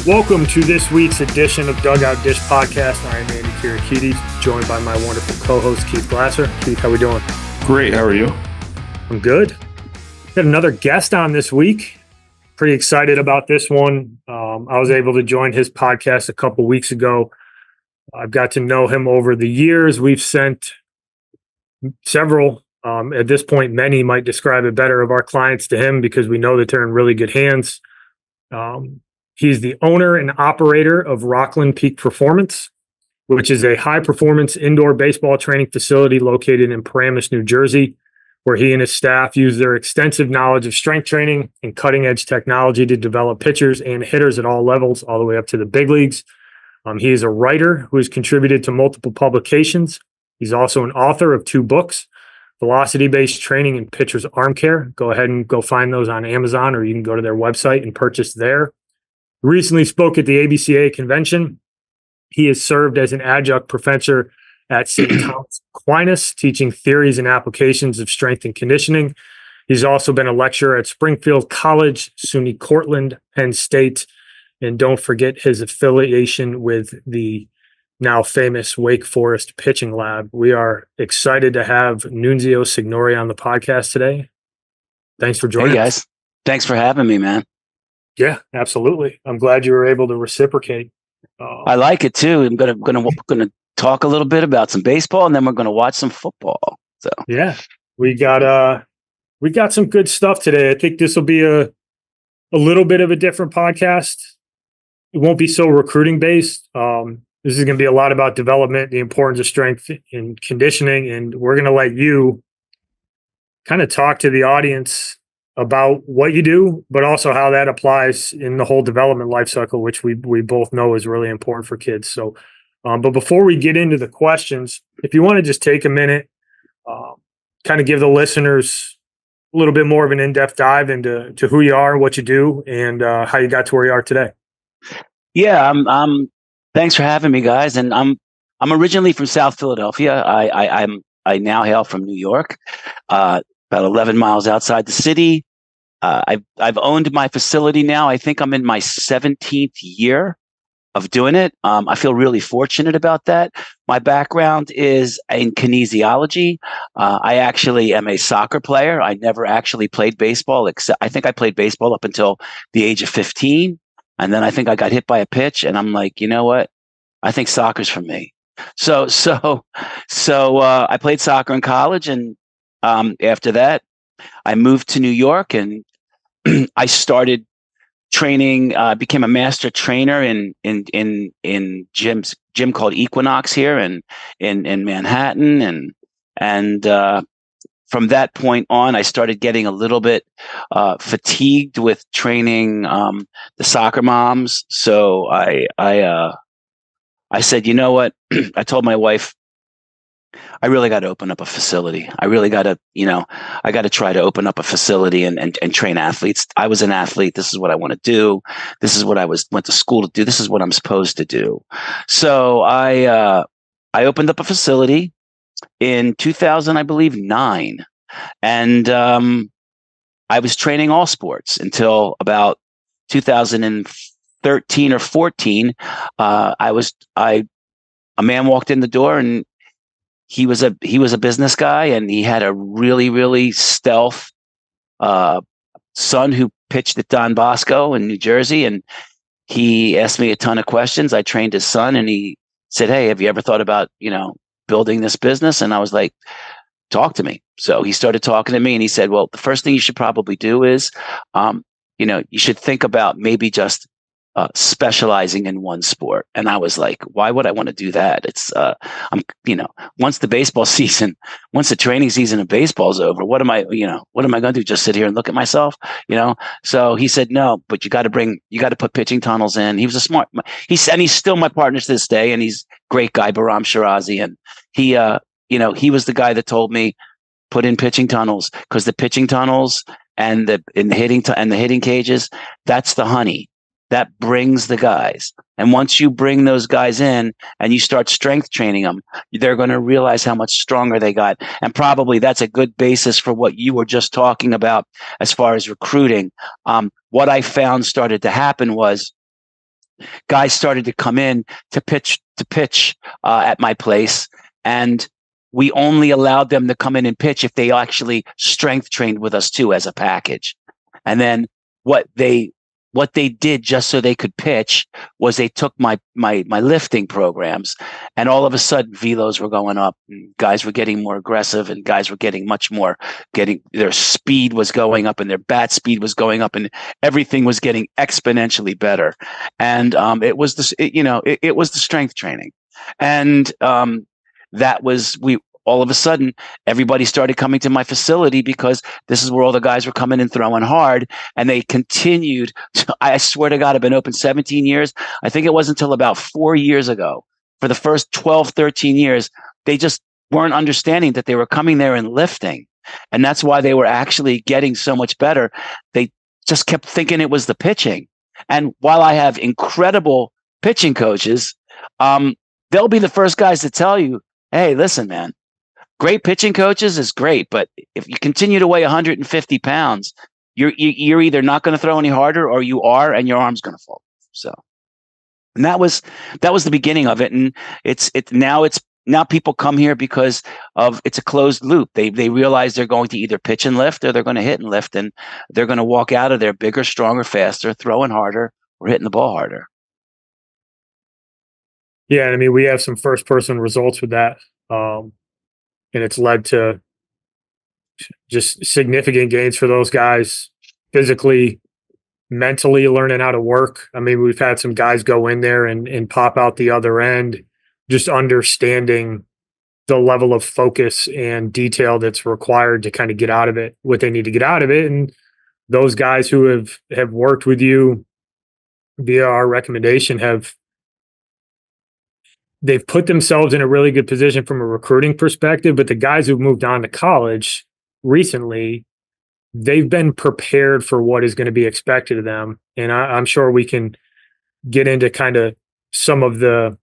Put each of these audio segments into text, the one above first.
Welcome to this week's edition of Dugout Dish Podcast. I am Andy Kirikides, joined by my wonderful co-host, Keith Glasser. Keith, how we doing? Great. How are you? I'm good. Got another guest on this week. Pretty excited about this one. I was able to join his podcast a couple weeks ago. I've got to know him over the years. We've sent several, at this point, many might describe it better, of our clients to him because we know that they're in really good hands. He's the owner and operator of Rockland Peak Performance, which is a high-performance indoor baseball training facility located in Paramus, New Jersey, where he and his staff use their extensive knowledge of strength training and cutting-edge technology to develop pitchers and hitters at all levels, all the way up to the big leagues. He is a writer who has contributed to multiple publications. He's also an author of 2 books, Velocity-Based Training and Pitcher's Arm Care. Go ahead and go find those on Amazon, or you can go to their website and purchase there. Recently spoke at the ABCA convention. He has served as an adjunct professor at St. Thomas Aquinas, teaching theories and applications of strength and conditioning. He's also been a lecturer at Springfield College, SUNY Cortland, Penn State, and don't forget his affiliation with the now famous Wake Forest Pitching Lab. We are excited to have Nunzio Signore on the podcast today. Thanks for joining us. Hey guys, thanks for having me, man. Yeah, absolutely. I'm glad you were able to reciprocate. I like it too. I'm gonna talk a little bit about some baseball, and then we're gonna watch some football. So yeah, we got some good stuff today. I think this will be a little bit of a different podcast. It won't be so recruiting based. This is going to be a lot about development, the importance of strength and conditioning, and we're going to let you kind of talk to the audience about what you do, but also how that applies in the whole development life cycle, which we both know is really important for kids. So, but before we get into the questions, if you want to just take a minute, kind of give the listeners a little bit more of an in-depth dive into who you are, what you do, and how you got to where you are today. Yeah, thanks for having me, guys. And I'm originally from South Philadelphia. I now hail from New York, about 11 miles outside the city. I've owned my facility now. I think I'm in my 17th year of doing it. I feel really fortunate about that. My background is in kinesiology. I actually am a soccer player. I never actually played baseball, except I think I played baseball up until the age of 15. And then I think I got hit by a pitch, and I'm like, you know what? I think soccer's for me. So I played soccer in college, and after that, I moved to New York, and I started training. Became a master trainer in gym called Equinox here in Manhattan, and from that point on, I started getting a little bit fatigued with training the soccer moms. So I said, you know what? I told my wife, I really got to open up a facility. I really got to, I got to try to open up a facility and train athletes. I was an athlete. This is what I want to do. This is what I went to school to do. This is what I'm supposed to do. So I opened up a facility in 2000, I believe, 9. And I was training all sports until about 2013 or 14. A man walked in the door, and he was a business guy, and he had a really, really stealth son who pitched at Don Bosco in New Jersey. And he asked me a ton of questions. I trained his son, and he said, "Hey, have you ever thought about, building this business?" And I was like, "Talk to me." So he started talking to me, and he said, "Well, the first thing you should probably do is, you should think about maybe just specializing in one sport." And I was like, "Why would I want to do that? It's, once the training season of baseball is over, what am I going to do? Just sit here and look at myself, So he said, "No, but you got to put pitching tunnels in." He was a smart, and he's still my partner to this day, and he's a great guy, Bahram Shirazi. And he was the guy that told me, put in pitching tunnels, because the pitching tunnels and the hitting cages, that's the honey. That brings the guys. And once you bring those guys in and you start strength training them, they're going to realize how much stronger they got. And probably that's a good basis for what you were just talking about as far as recruiting. What I found started to happen was guys started to come in to pitch at my place, and we only allowed them to come in and pitch if they actually strength trained with us too as a package. And then what they did just so they could pitch was they took my lifting programs, and all of a sudden velos were going up, and guys were getting more aggressive, and guys were getting much more, their speed was going up, and their bat speed was going up, and everything was getting exponentially better. And it was it was the strength training. And that was all of a sudden, everybody started coming to my facility because this is where all the guys were coming and throwing hard. And they continued. I swear to God, I've been open 17 years. I think it wasn't until about 4 years ago. For the first 12, 13 years, they just weren't understanding that they were coming there and lifting. And that's why they were actually getting so much better. They just kept thinking it was the pitching. And while I have incredible pitching coaches, they'll be the first guys to tell you, hey, listen, man, great pitching coaches is great, but if you continue to weigh 150 pounds, you're either not going to throw any harder, or you are, and your arm's going to fall. So, and that was the beginning of it. And now people come here because it's a closed loop. They realize they're going to either pitch and lift, or they're going to hit and lift, and they're going to walk out of there bigger, stronger, faster, throwing harder, or hitting the ball harder. Yeah, I mean, we have some first person results with that. And it's led to just significant gains for those guys, physically, mentally, learning how to work. I mean, we've had some guys go in there and pop out the other end, just understanding the level of focus and detail that's required to kind of get out of it, what they need to get out of it. And those guys who have worked with you via our recommendation they've put themselves in a really good position from a recruiting perspective. But the guys who've moved on to college recently, they've been prepared for what is going to be expected of them. And I'm sure we can get into kind of some of the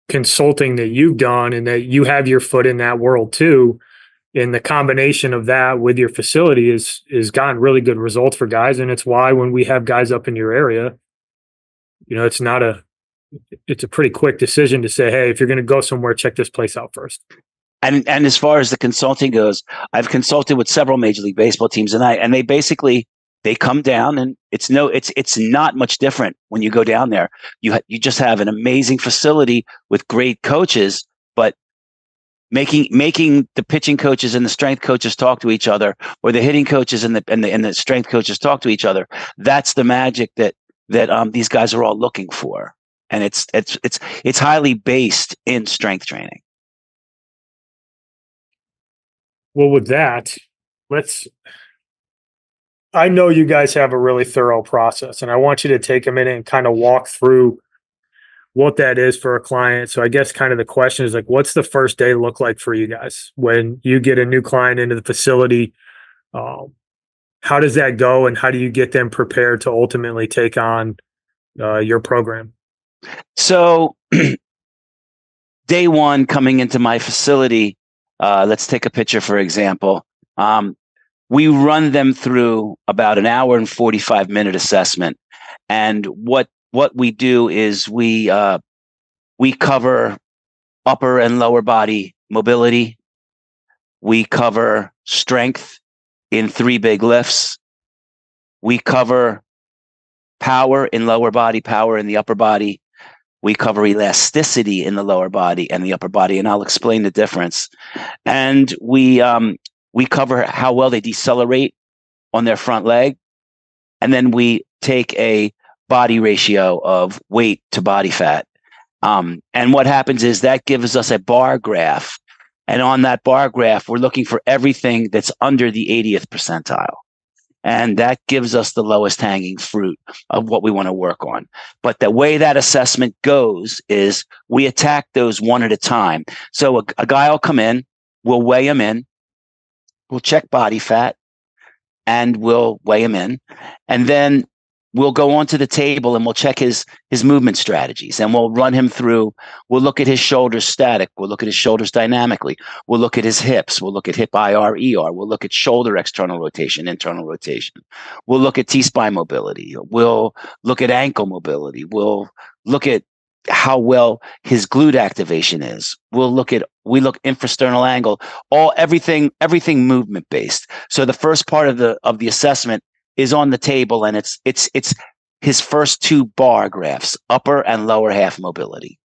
consulting that you've done, and that you have your foot in that world too. And the combination of that with your facility is gotten really good results for guys. And it's why when we have guys up in your area, it's a pretty quick decision to say, hey, if you're going to go somewhere, check this place out first. And as far as the consulting goes, I've consulted with several Major League Baseball teams, and they basically, they come down, and it's not much different when you go down there. You just have an amazing facility with great coaches, but making the pitching coaches and the strength coaches talk to each other, or the hitting coaches and the strength coaches talk to each other. That's the magic that these guys are all looking for. And it's highly based in strength training. Well, with that, I know you guys have a really thorough process, and I want you to take a minute and kind of walk through what that is for a client. So I guess kind of the question is, like, what's the first day look like for you guys when you get a new client into the facility? How does that go, and how do you get them prepared to ultimately take on your program? So day one, coming into my facility, let's take a picture, for example. We run them through about an hour and 45-minute assessment. And what we do is we cover upper and lower body mobility. We cover strength in 3 big lifts. We cover power in lower body, power in the upper body. We cover elasticity in the lower body and the upper body, and I'll explain the difference. And we cover how well they decelerate on their front leg. And then we take a body ratio of weight to body fat. And what happens is that gives us a bar graph. And on that bar graph, we're looking for everything that's under the 80th percentile. And that gives us the lowest hanging fruit of what we want to work on. But the way that assessment goes is we attack those one at a time. So a guy will come in, we'll weigh him in, we'll check body fat, and we'll weigh him in. And then we'll go onto the table and we'll check his movement strategies, and we'll run him through. We'll look at his shoulders static. We'll look at his shoulders dynamically. We'll look at his hips. We'll look at hip IR, ER. We'll look at shoulder external rotation, internal rotation. We'll look at T-spine mobility. We'll look at ankle mobility. We'll look at how well his glute activation is. We look infrasternal angle, everything movement based. So the first part of the assessment is on the table, and it's his first 2 bar graphs, upper and lower half mobility.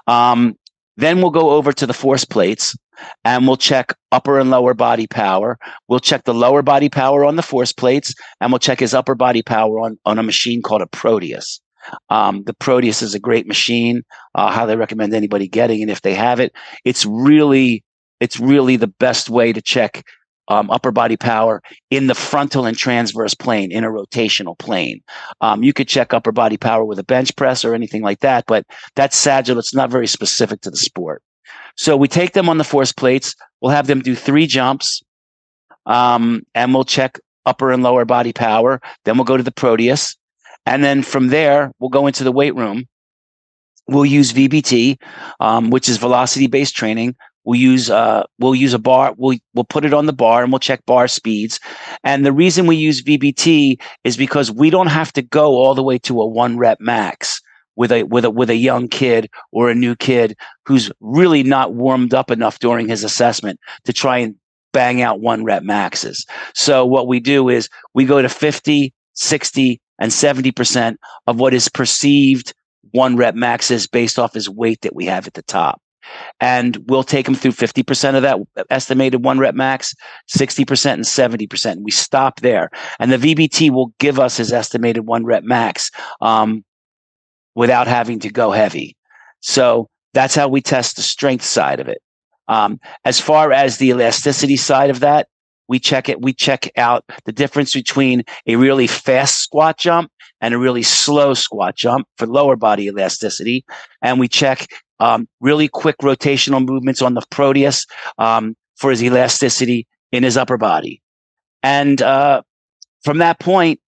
Then we'll go over to the force plates, and we'll check upper and lower body power. We'll check the lower body power on the force plates, and we'll check his upper body power on a machine called a Proteus. The Proteus is a great machine. Highly recommend anybody getting it if they have it. It's really the best way to check upper body power in the frontal and transverse plane, in a rotational plane. You could check upper body power with a bench press or anything like that, but that's sagittal. It's not very specific to the sport. So we take them on the force plates. We'll have them do 3 jumps, and we'll check upper and lower body power. Then we'll go to the Proteus. And then from there, we'll go into the weight room. We'll use VBT, which is velocity-based training. We'll use a bar. We'll put it on the bar, and we'll check bar speeds. And the reason we use VBT is because we don't have to go all the way to a 1 rep max with a young kid or a new kid who's really not warmed up enough during his assessment to try and bang out 1 rep maxes. So what we do is we go to 50, 60, and 70% of what is perceived 1 rep maxes based off his weight that we have at the top. And we'll take him through 50% of that estimated 1 rep max, 60% and 70%. We stop there. And the VBT will give us his estimated 1 rep max without having to go heavy. So that's how we test the strength side of it. As far as the elasticity side of that, we check out the difference between a really fast squat jump and a really slow squat jump for lower body elasticity. And we check really quick rotational movements on the Proteus for his elasticity in his upper body. And from that point,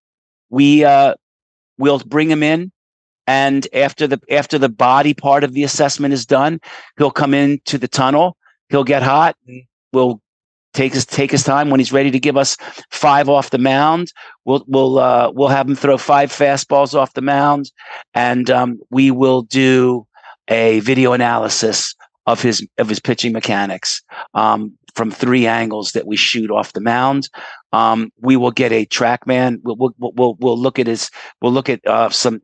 we'll bring him in. And after the body part of the assessment is done, he'll come into the tunnel. He'll get hot. We'll take his time. When he's ready to give us 5 off the mound, we'll have him throw 5 fastballs off the mound, and we will do a video analysis of his pitching mechanics from 3 angles that we shoot off the mound. We will get a TrackMan. We'll look at some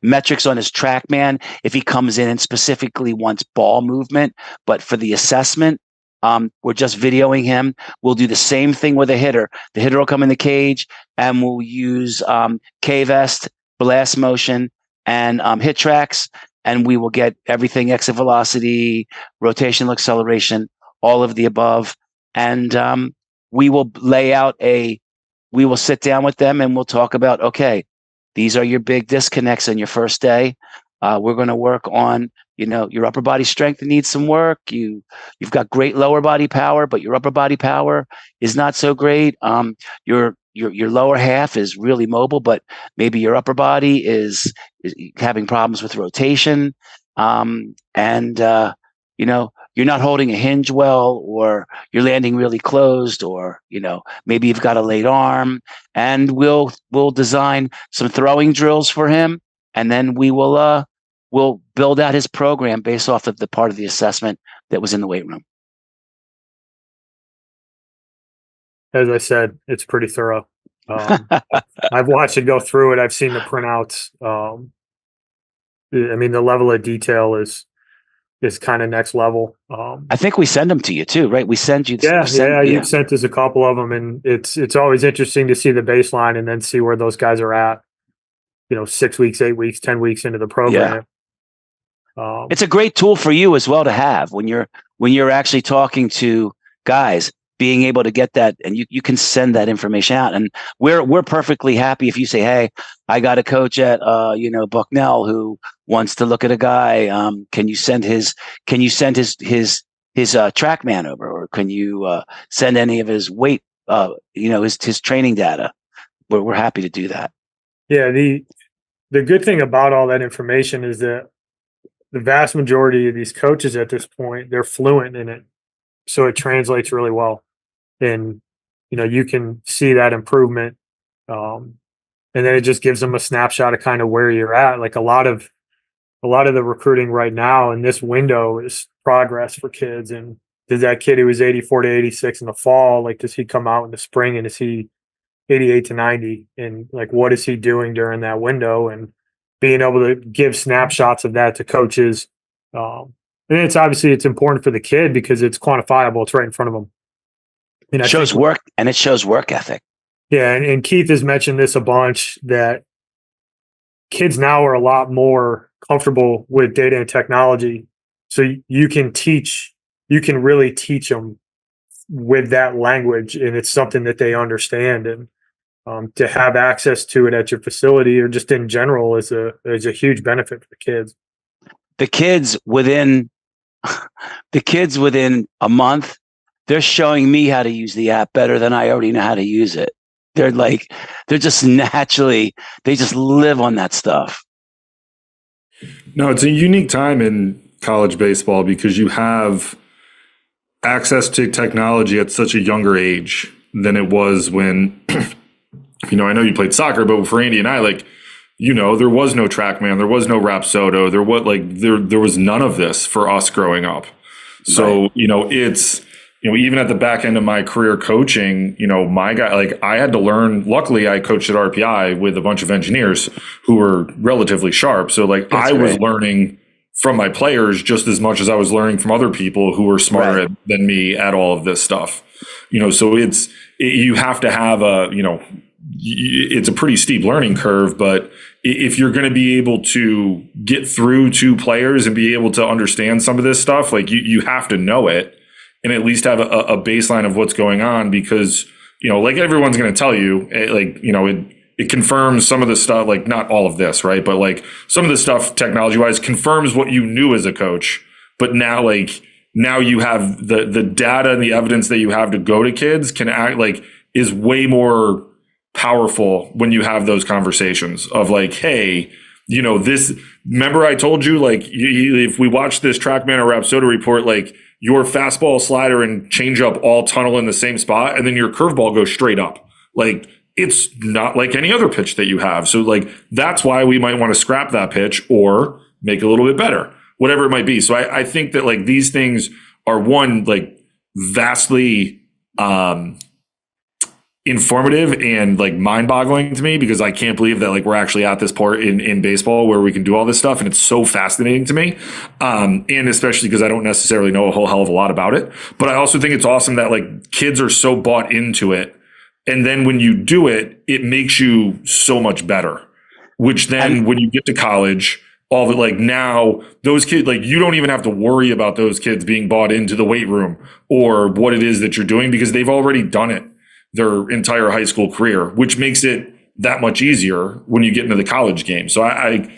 metrics on his TrackMan if he comes in and specifically wants ball movement, but for the assessment, we're just videoing him. We'll do the same thing with a hitter. The hitter will come in the cage, and we'll use K-Vest, blast motion, and hit tracks, and we will get everything: exit velocity, rotational acceleration, all of the above. And we will we will sit down with them, and we'll talk about, okay, these are your big disconnects on your first day. We're going to work on, your upper body strength needs some work. You've got great lower body power, but your upper body power is not so great. Your lower half is really mobile, but maybe your upper body is having problems with rotation. You're not holding a hinge well, or you're landing really closed, or, maybe you've got a late arm, and we'll design some throwing drills for him. And then we'll build out his program based off of the part of the assessment that was in the weight room. As I said, it's pretty thorough. I've watched it go through it. I've seen the printouts. The level of detail is kind of next level. I think we send them to you too, right? We send you. You've sent us a couple of them, and it's always interesting to see the baseline and then see where those guys are at. 6 weeks, 8 weeks, 10 weeks into the program. Yeah. It's a great tool for you as well to have when you're actually talking to guys, being able to get that, and you can send that information out. And we're perfectly happy if you say, hey, I got a coach at Bucknell who wants to look at a guy. Can you send his TrackMan over, or can you send any of his weight, his training data? We're happy to do that. Yeah, the good thing about all that information is that the vast majority of these coaches at this point, they're fluent in it. So it translates really well. And you can see that improvement. Um, and then it just gives them a snapshot of kind of where you're at. Like a lot of the recruiting right now in this window is progress for kids. And did that kid who was 84 to 86 in the fall, like, does he come out in the spring and is he 88 to 90? And like, what is he doing during that window? And being able to give snapshots of that to coaches. And it's important for the kid because it's quantifiable. It's right in front of them. And It shows work, and it shows work ethic. Yeah. And Keith has mentioned this a bunch, that kids now are a lot more comfortable with data and technology. So you can really teach them with that language, and it's something that they understand. And to have access to it at your facility or just in general is a huge benefit for the kids. The kids within a month, they're showing me how to use the app better than I already know how to use it. They're just naturally, they just live on that stuff. No, it's a unique time in college baseball because you have access to technology at such a younger age than it was when, I know you played soccer, but for Andy and I, there was no TrackMan, there was no Rapsodo, there was none of this for us growing up. So, right. It's, even at the back end of my career coaching, my guy, I had to learn. Luckily, I coached at RPI with a bunch of engineers who were relatively sharp. So I was learning from my players just as much as I was learning from other people who were smarter than me at all of this stuff. So you have to have it's a pretty steep learning curve, but if you're going to be able to get through to players and be able to understand some of this stuff, you have to know it and at least have a baseline of what's going on, because, everyone's going to tell you, it confirms some of the stuff, not all of this, right? But some of the stuff technology wise confirms what you knew as a coach. But now, now you have the data and the evidence that you have to go to kids can act is way more powerful when you have those conversations of hey, this, remember I told you, if we watch this TrackMan or Rapsodo report, your fastball, slider, and changeup all tunnel in the same spot, and then your curveball goes straight up. It's not like any other pitch that you have. So that's why we might want to scrap that pitch or make it a little bit better, whatever it might be. So I think that these things are vastly informative and mind-boggling to me, because I can't believe that we're actually at this part in baseball where we can do all this stuff, and it's so fascinating to me, and especially because I don't necessarily know a whole hell of a lot about it. But I also think it's awesome that kids are so bought into it, and then when you do it, it makes you so much better, which then when you get to college, all of it, now those kids, you don't even have to worry about those kids being bought into the weight room or what it is that you're doing, because they've already done it their entire high school career, which makes it that much easier when you get into the college game. So I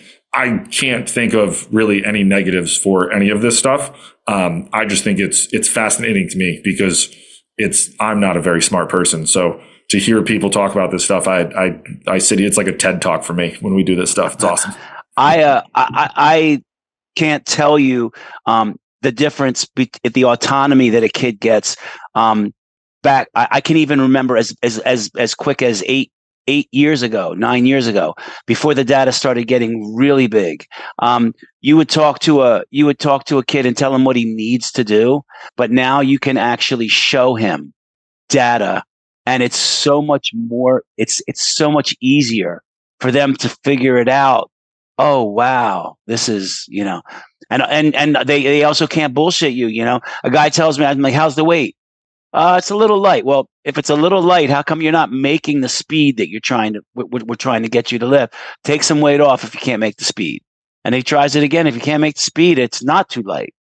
can't think of really any negatives for any of this stuff. I just think it's fascinating to me because I'm not a very smart person. So to hear people talk about this stuff, I sit, it's like a TED talk for me when we do this stuff. It's awesome. I can't tell you the difference the autonomy that a kid gets. Back, I can even remember as quick as 9 years ago, before the data started getting really big. You would talk to a kid and tell him what he needs to do, but now you can actually show him data, and it's so much more. It's so much easier for them to figure it out. Oh wow, this is and they also can't bullshit you. A guy tells me, I'm like, how's the weight? It's a little light. Well, if it's a little light, how come you're not making the speed that we're trying to get you to lift? Take some weight off if you can't make the speed. And he tries it again. If you can't make the speed, it's not too light.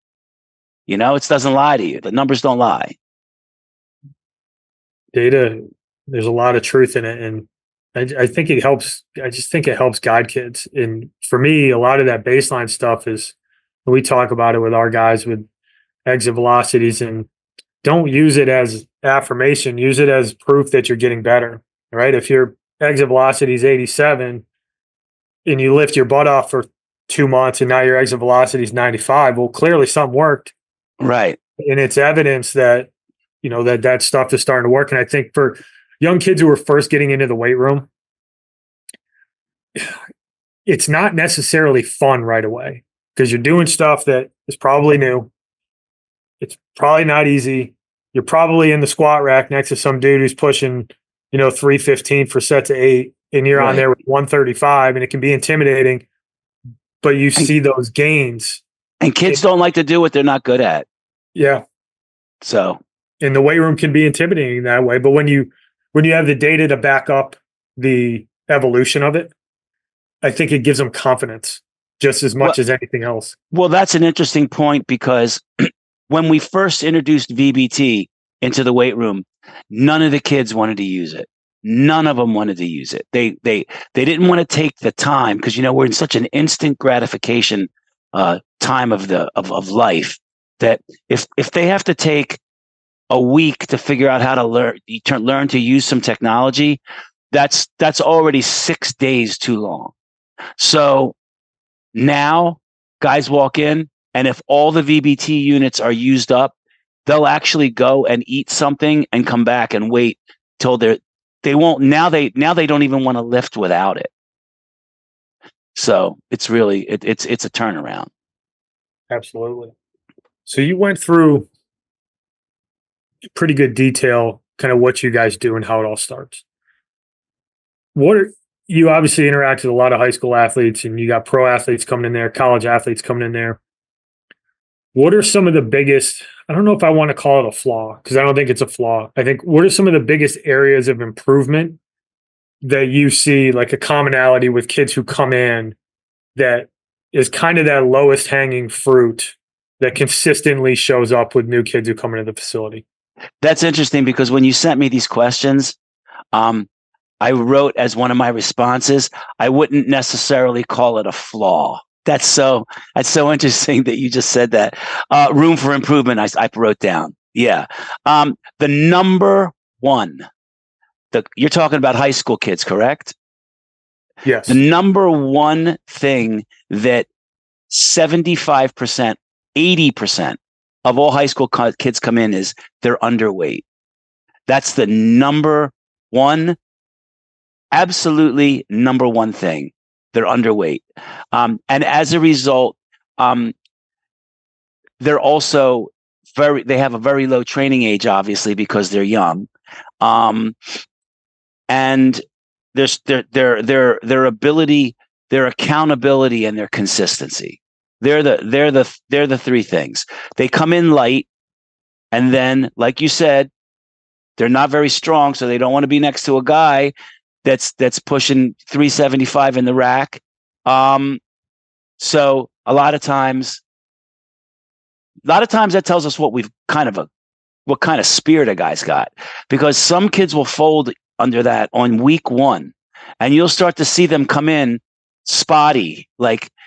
It doesn't lie to you. The numbers don't lie. Data, there's a lot of truth in it. And I think it helps. I just think it helps guide kids. And for me, a lot of that baseline stuff is, we talk about it with our guys with exit velocities, and don't use it as affirmation. Use it as proof that you're getting better, right? If your exit velocity is 87 and you lift your butt off for 2 months and now your exit velocity is 95. Well, clearly something worked. Right. And it's evidence that, that stuff is starting to work. And I think for young kids who are first getting into the weight room, it's not necessarily fun right away because you're doing stuff that is probably new. It's probably not easy. You're probably in the squat rack next to some dude who's pushing, 315 for sets of 8, and you're on Right. there with 135, and it can be intimidating, but you see those gains. And kids don't like to do what they're not good at. Yeah. So, And the weight room can be intimidating that way. But when you have the data to back up the evolution of it, I think it gives them confidence just as much as anything else. Well, that's an interesting point because when we first introduced VBT into the weight room, none of the kids wanted to use it. None of them wanted to use it. They didn't want to take the time because we're in such an instant gratification time of life that if they have to take a week to figure out how to learn to use some technology, that's already 6 days too long. So now guys walk in, and if all the VBT units are used up, they'll actually go and eat something and come back and wait till they won't. Now they don't even want to lift without it. So it's really it's a turnaround. Absolutely. So you went through pretty good detail, kind of what you guys do and how it all starts. You obviously interact with a lot of high school athletes, and you got pro athletes coming in there, college athletes coming in there. What are some of the biggest, I don't know if I want to call it a flaw, because I don't think it's a flaw. I think, what are some of the biggest areas of improvement that you see, like a commonality with kids who come in that is kind of that lowest hanging fruit that consistently shows up with new kids who come into the facility? That's interesting because when you sent me these questions, I wrote as one of my responses, I wouldn't necessarily call it a flaw. That's so interesting that you just said that. Room for improvement, I wrote down. Yeah. The number one, you're talking about high school kids, correct? Yes. The number one thing that 75%, 80% of all high school kids come in is they're underweight. That's the number one, absolutely number one thing. They're underweight. And as a result, they're also they have a very low training age, obviously, because they're young. And there's their ability, their accountability, and their consistency. They're the three things. They come in light, and then, like you said, they're not very strong, so they don't want to be next to a guy that's pushing 375 in the rack. So a lot of times that tells us what kind of spirit a guy's got, because some kids will fold under that on week one, and you'll start to see them come in spotty,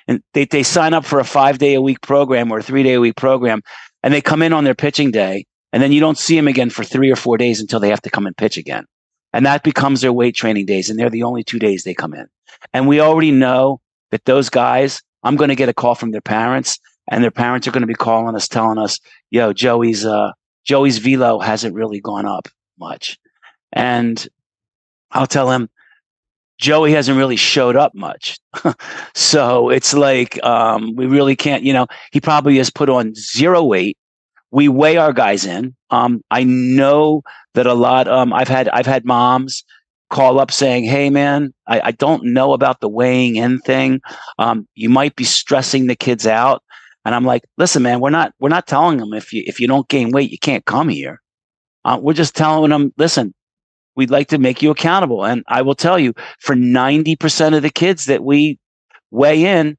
and they sign up for a 5-day-a-week program or a 3-day-a-week program, and they come in on their pitching day, and then you don't see them again for 3 or 4 days until they have to come and pitch again. And that becomes their weight training days, and they're the only 2 days they come in. And we already know that those guys, I'm going to get a call from their parents, and their parents are going to be calling us, telling us, yo, Joey's velo hasn't really gone up much. And I'll tell him, Joey hasn't really showed up much. So it's like, we really can't, he probably has put on 0 weight. We weigh our guys in. I know that a lot, I've had moms call up saying, hey man, I don't know about the weighing in thing. You might be stressing the kids out. And I'm like, listen, man, we're not telling them if you don't gain weight, you can't come here. We're just telling them, listen, we'd like to make you accountable. And I will tell you, for 90% of the kids that we weigh in,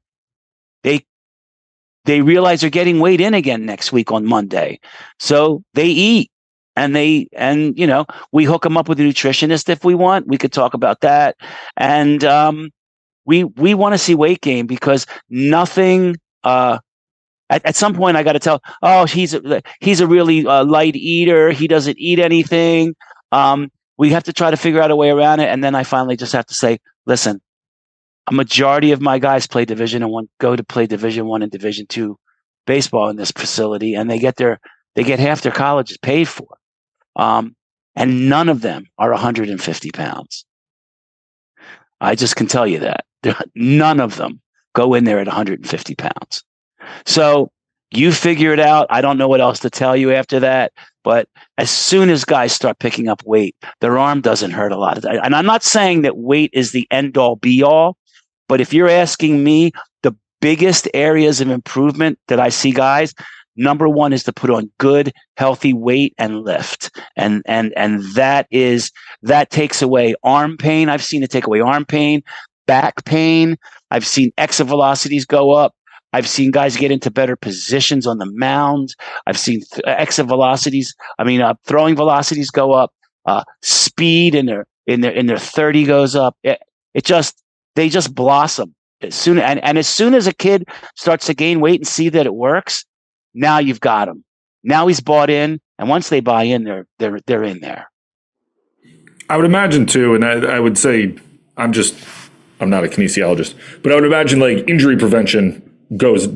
they realize they're getting weighed in again next week on Monday. So they eat, and we hook them up with a nutritionist if we want. We could talk about that. And we want to see weight gain, because nothing, at some point I got to tell, oh, he's a really light eater. He doesn't eat anything. We have to try to figure out a way around it. And then I finally just have to say, listen, a majority of my guys play Division One, go to play Division One and Division Two baseball in this facility, and they get half their colleges paid for. And none of them are 150 pounds. I just can tell you that. None of them go in there at 150 pounds. So you figure it out. I don't know what else to tell you after that. But as soon as guys start picking up weight, their arm doesn't hurt a lot. And I'm not saying that weight is the end all be all. But if you're asking me, the biggest areas of improvement that I see guys, number one is to put on good, healthy weight and lift. And that takes away arm pain. I've seen it take away arm pain, back pain. I've seen exit velocities go up. I've seen guys get into better positions on the mound. I've seen exit velocities. Throwing velocities go up. Speed in their 30 goes up. They just blossom as soon. And as soon as a kid starts to gain weight and see that it works, now you've got him. Now he's bought in, and once they buy in, they're in there. I would imagine too, and I would say I'm not a kinesiologist, but I would imagine like injury prevention goes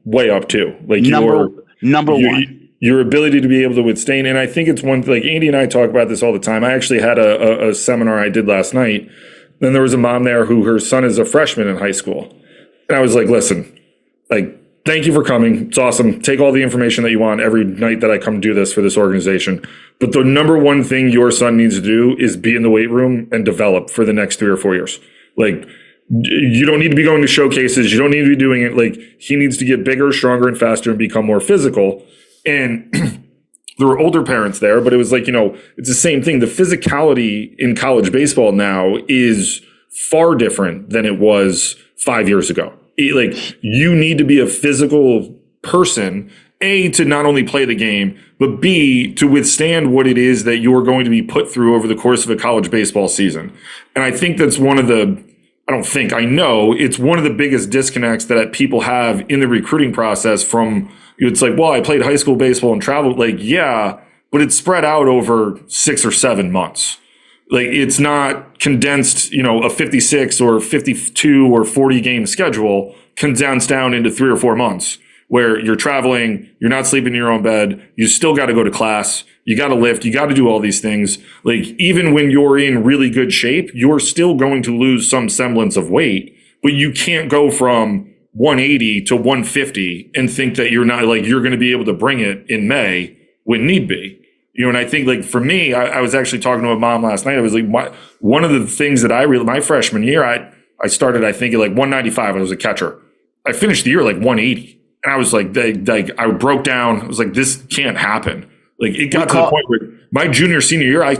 way up too. Like number one, your ability to be able to withstand. And I think it's one, like Andy and I talk about this all the time. I actually had a seminar I did last night. Then there was a mom there who her son is a freshman in high school. And I was like, listen, like, thank you for coming. It's awesome. Take all the information that you want every night that I come do this for this organization. But the number one thing your son needs to do is be in the weight room and develop for the next 3 or 4 years. Like, you don't need to be going to showcases. You don't need to be doing it. Like, he needs to get bigger, stronger, and faster and become more physical. And there were older parents there, but it was like, it's the same thing. The physicality in college baseball now is far different than it was 5 years ago. You need to be a physical person, A, to not only play the game, but B, to withstand what it is that you're going to be put through over the course of a college baseball season. And I think that's I know it's one of the biggest disconnects that people have in the recruiting process from, it's like, well, I played high school baseball and traveled. Like, yeah, but it's spread out over 6 or 7 months. Like, it's not condensed, a 56 or 52 or 40 game schedule condensed down into 3 or 4 months where you're traveling, you're not sleeping in your own bed, you still got to go to class, you got to lift, you got to do all these things. Like, even when you're in really good shape, you're still going to lose some semblance of weight, but you can't go from 180 to 150 and think that you're going to be able to bring it in May when need be. And I think, like, for me, I was actually talking to a mom last night. I was like, one of the things that my freshman year, I started, I think, at like 195. I was a catcher. I finished the year like 180. And I was like, I broke down. I was like, this can't happen. Like, it got to the point where my junior, senior year, I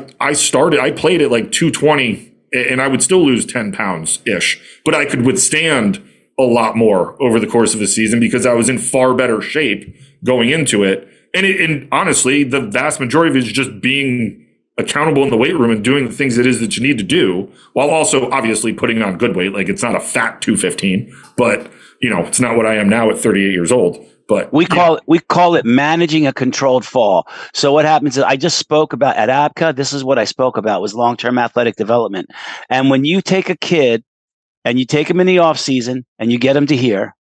played at like 220 and I would still lose 10 pounds ish, but I could withstand a lot more over the course of the season because I was in far better shape going into it. And honestly, the vast majority of it is just being accountable in the weight room and doing the things it is that you need to do, while also obviously putting on good weight. Like, it's not a fat 215, but it's not what I am now at 38 years old. But we call it managing a controlled fall. So what happens is, I just spoke about at ABCA. This is what I spoke about was long-term athletic development. And when you take a kid and you take him in the off season and you get him to here,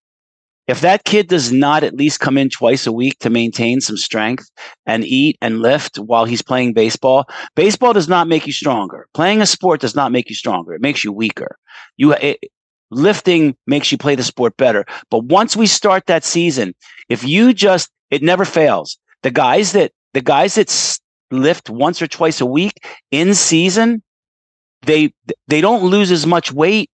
if that kid does not at least come in twice a week to maintain some strength and eat and lift while he's playing baseball, baseball does not make you stronger. Playing a sport does not make you stronger. It makes you weaker. Lifting makes you play the sport better. But once we start that season, it never fails. The guys that lift once or twice a week in season, they don't lose as much weight.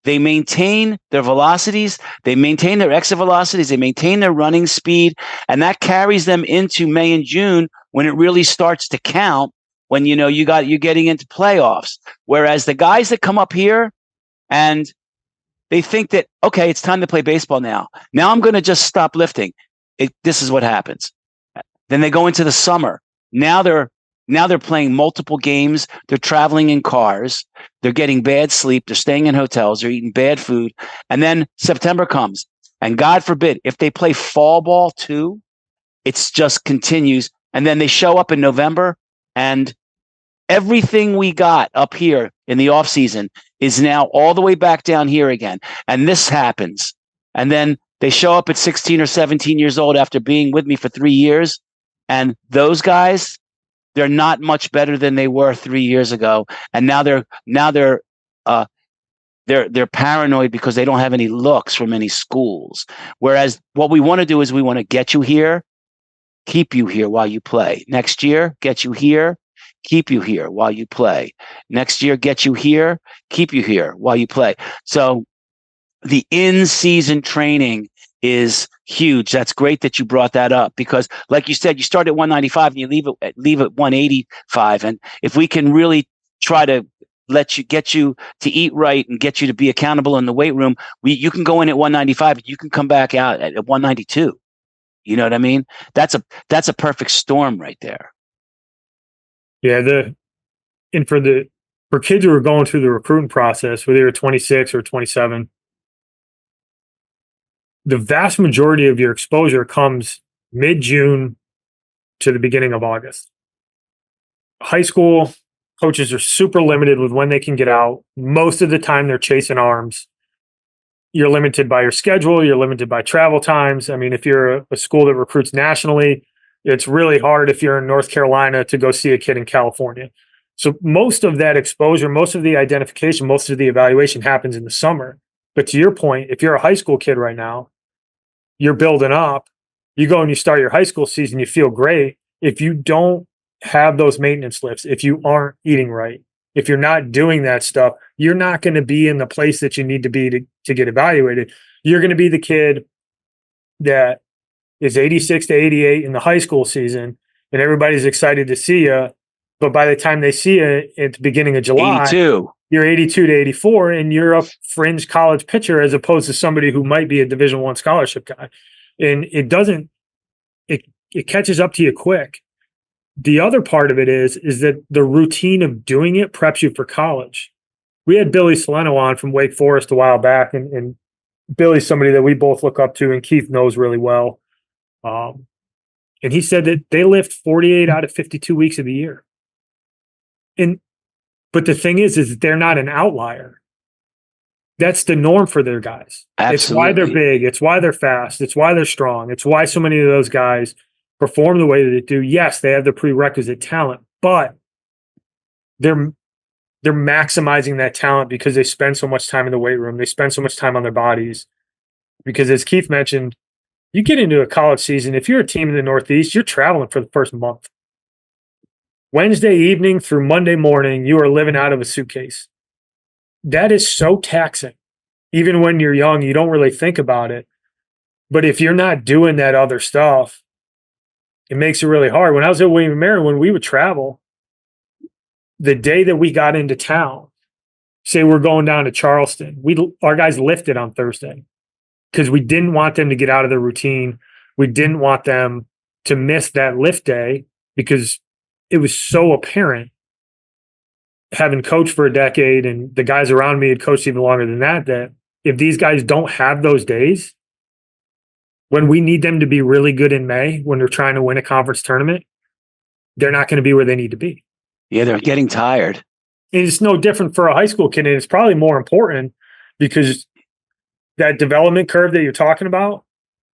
They maintain their velocities, they maintain their exit velocities, they maintain their running speed, and that carries them into May and June when it really starts to count, when you're getting into playoffs. Whereas the guys that come up here and they think that, okay, it's time to play baseball now. Now I'm going to just stop lifting. This is what happens. Then they go into the summer. Now they're playing multiple games. They're traveling in cars. They're getting bad sleep. They're staying in hotels. They're eating bad food. And then September comes. And God forbid, if they play fall ball too, it just continues. And then they show up in November and Everything we got up here in the off season is now all the way back down here again. And this happens. And then they show up at 16 or 17 years old after being with me for 3 years. And those guys, they're not much better than they were 3 years ago. And now they're paranoid because they don't have any looks from any schools. Whereas what we want to do is we want to get you here, keep you here while you play. Next year, get you here, keep you here while you play. Next year, get you here, keep you here while you play. So the in-season training is huge. That's great that you brought that up because, like you said, you start at 195 and you leave at 185. And if we can really try to get you to eat right and get you to be accountable in the weight room, you can go in at 195 and you can come back out at 192. You know what I mean? That's a perfect storm right there. Yeah, for kids who are going through the recruiting process, whether you're 26 or 27, the vast majority of your exposure comes mid-June to the beginning of August. High school coaches are super limited with when they can get out. Most of the time, they're chasing arms. You're limited by your schedule. You're limited by travel times. I mean, if you're a school that recruits nationally, it's really hard if you're in North Carolina to go see a kid in California. So most of that exposure, most of the identification, most of the evaluation happens in the summer. But to your point, if you're a high school kid right now, you're building up, you go and you start your high school season, you feel great. If you don't have those maintenance lifts, if you aren't eating right, if you're not doing that stuff, you're not going to be in the place that you need to be to get evaluated. You're going to be the kid that is 86 to 88 in the high school season, and everybody's excited to see you. But by the time they see you at the beginning of July, 82. You're 82 to 84, and you're a fringe college pitcher as opposed to somebody who might be a Division I scholarship guy. And it catches up to you quick. The other part of it is that the routine of doing it preps you for college. We had Billy Saleno on from Wake Forest a while back, and Billy's somebody that we both look up to, and Keith knows really well. And he said that they lift 48 out of 52 weeks of the year. But the thing is that they're not an outlier. That's the norm for their guys. Absolutely. It's why they're big. It's why they're fast. It's why they're strong. It's why so many of those guys perform the way that they do. Yes, they have the prerequisite talent, but they're maximizing that talent because they spend so much time in the weight room. They spend so much time on their bodies. Because as Keith mentioned, you get into a college season, if you're a team in the Northeast, you're traveling for the first month. Wednesday evening through Monday morning, you are living out of a suitcase. That is so taxing. Even when you're young, you don't really think about it. But if you're not doing that other stuff, it makes it really hard. When I was at William & Mary, when we would travel, the day that we got into town, say we're going down to Charleston, our guys lifted on Thursday because we didn't want them to get out of their routine. We didn't want them to miss that lift day because it was so apparent, having coached for a decade and the guys around me had coached even longer than that, that if these guys don't have those days, when we need them to be really good in May, when they're trying to win a conference tournament, they're not going to be where they need to be. Yeah, they're getting tired. And it's no different for a high school kid. And it's probably more important because that development curve that you're talking about,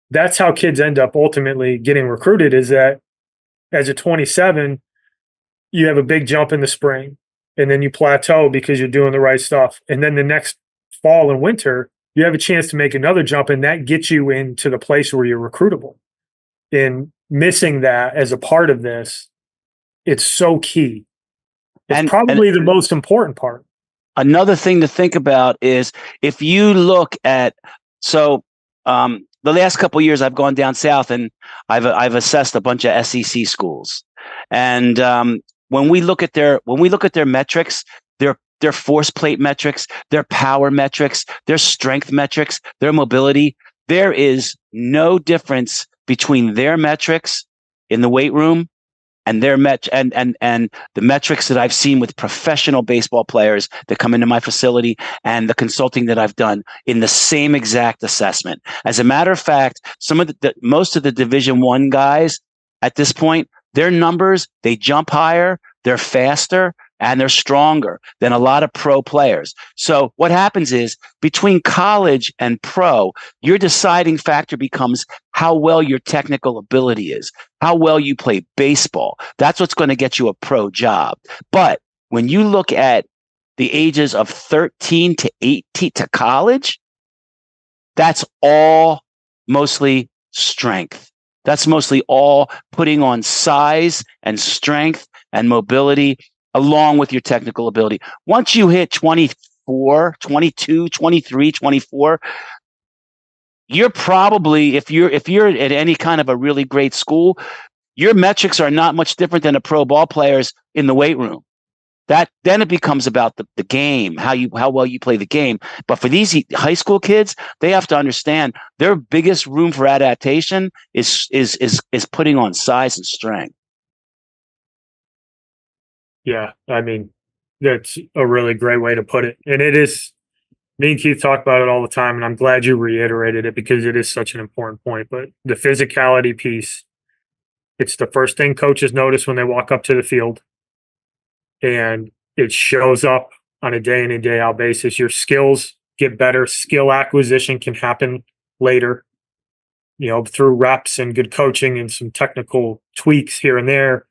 that's how kids end up ultimately getting recruited, is that as a 27, you have a big jump in the spring and then you plateau because you're doing the right stuff. And then the next fall and winter, you have a chance to make another jump, and that gets you into the place where you're recruitable. And missing that as a part of this, it's so key. It's probably the most important part. Another thing to think about is if you look at, the last couple of years I've gone down south and I've assessed a bunch of SEC schools. And when we look at their metrics, their force plate metrics, their power metrics, their strength metrics, their mobility, there is no difference between their metrics in the weight room and their and the metrics that I've seen with professional baseball players that come into my facility and the consulting that I've done in the same exact assessment. As a matter of fact, most of the Division I guys at this point, their numbers, they jump higher, they're faster, and they're stronger than a lot of pro players. So what happens is between college and pro, your deciding factor becomes how well your technical ability is, how well you play baseball. That's what's going to get you a pro job. But when you look at the ages of 13 to 18 to college, that's all mostly strength. That's mostly all putting on size and strength and mobility along with your technical ability. Once you hit 24, 22, 23, 24, you're probably, if you're at any kind of a really great school, your metrics are not much different than a pro ball player's in the weight room. Then it becomes about the game, how well you play the game. But for these high school kids, they have to understand their biggest room for adaptation is putting on size and strength. Yeah, I mean, that's a really great way to put it. And it is, me and Keith talk about it all the time, and I'm glad you reiterated it because it is such an important point. But the physicality piece, it's the first thing coaches notice when they walk up to the field. And it shows up on a day in and day out basis. Your skills get better. Skill acquisition can happen later, through reps and good coaching and some technical tweaks here and there.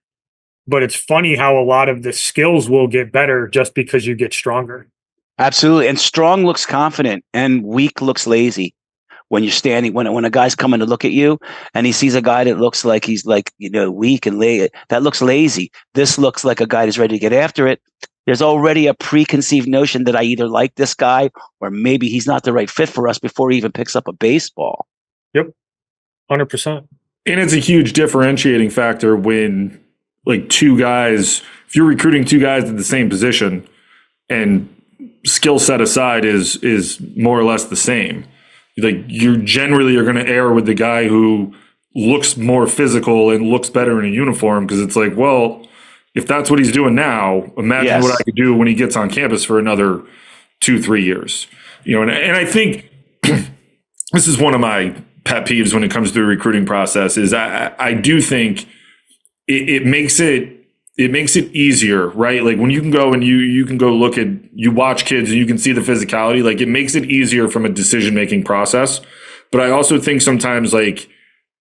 But it's funny how a lot of the skills will get better just because you get stronger. Absolutely. And strong looks confident and weak looks lazy. When you're standing, when a guy's coming to look at you and he sees a guy that looks like he's weak and that looks lazy. This looks like a guy that's ready to get after it. There's already a preconceived notion that I either like this guy or maybe he's not the right fit for us before he even picks up a baseball. Yep. 100%. And it's a huge differentiating factor when two guys, if you're recruiting two guys at the same position and skill set aside is more or less the same. You generally are going to err with the guy who looks more physical and looks better in a uniform because it's well, if that's what he's doing now, imagine what I could do when he gets on campus for another 2-3 years. And I think this is one of my pet peeves when it comes to the recruiting process is I do think it makes it easier, right? When you can go and you can go you watch kids and you can see the physicality, it makes it easier from a decision-making process. But I also think sometimes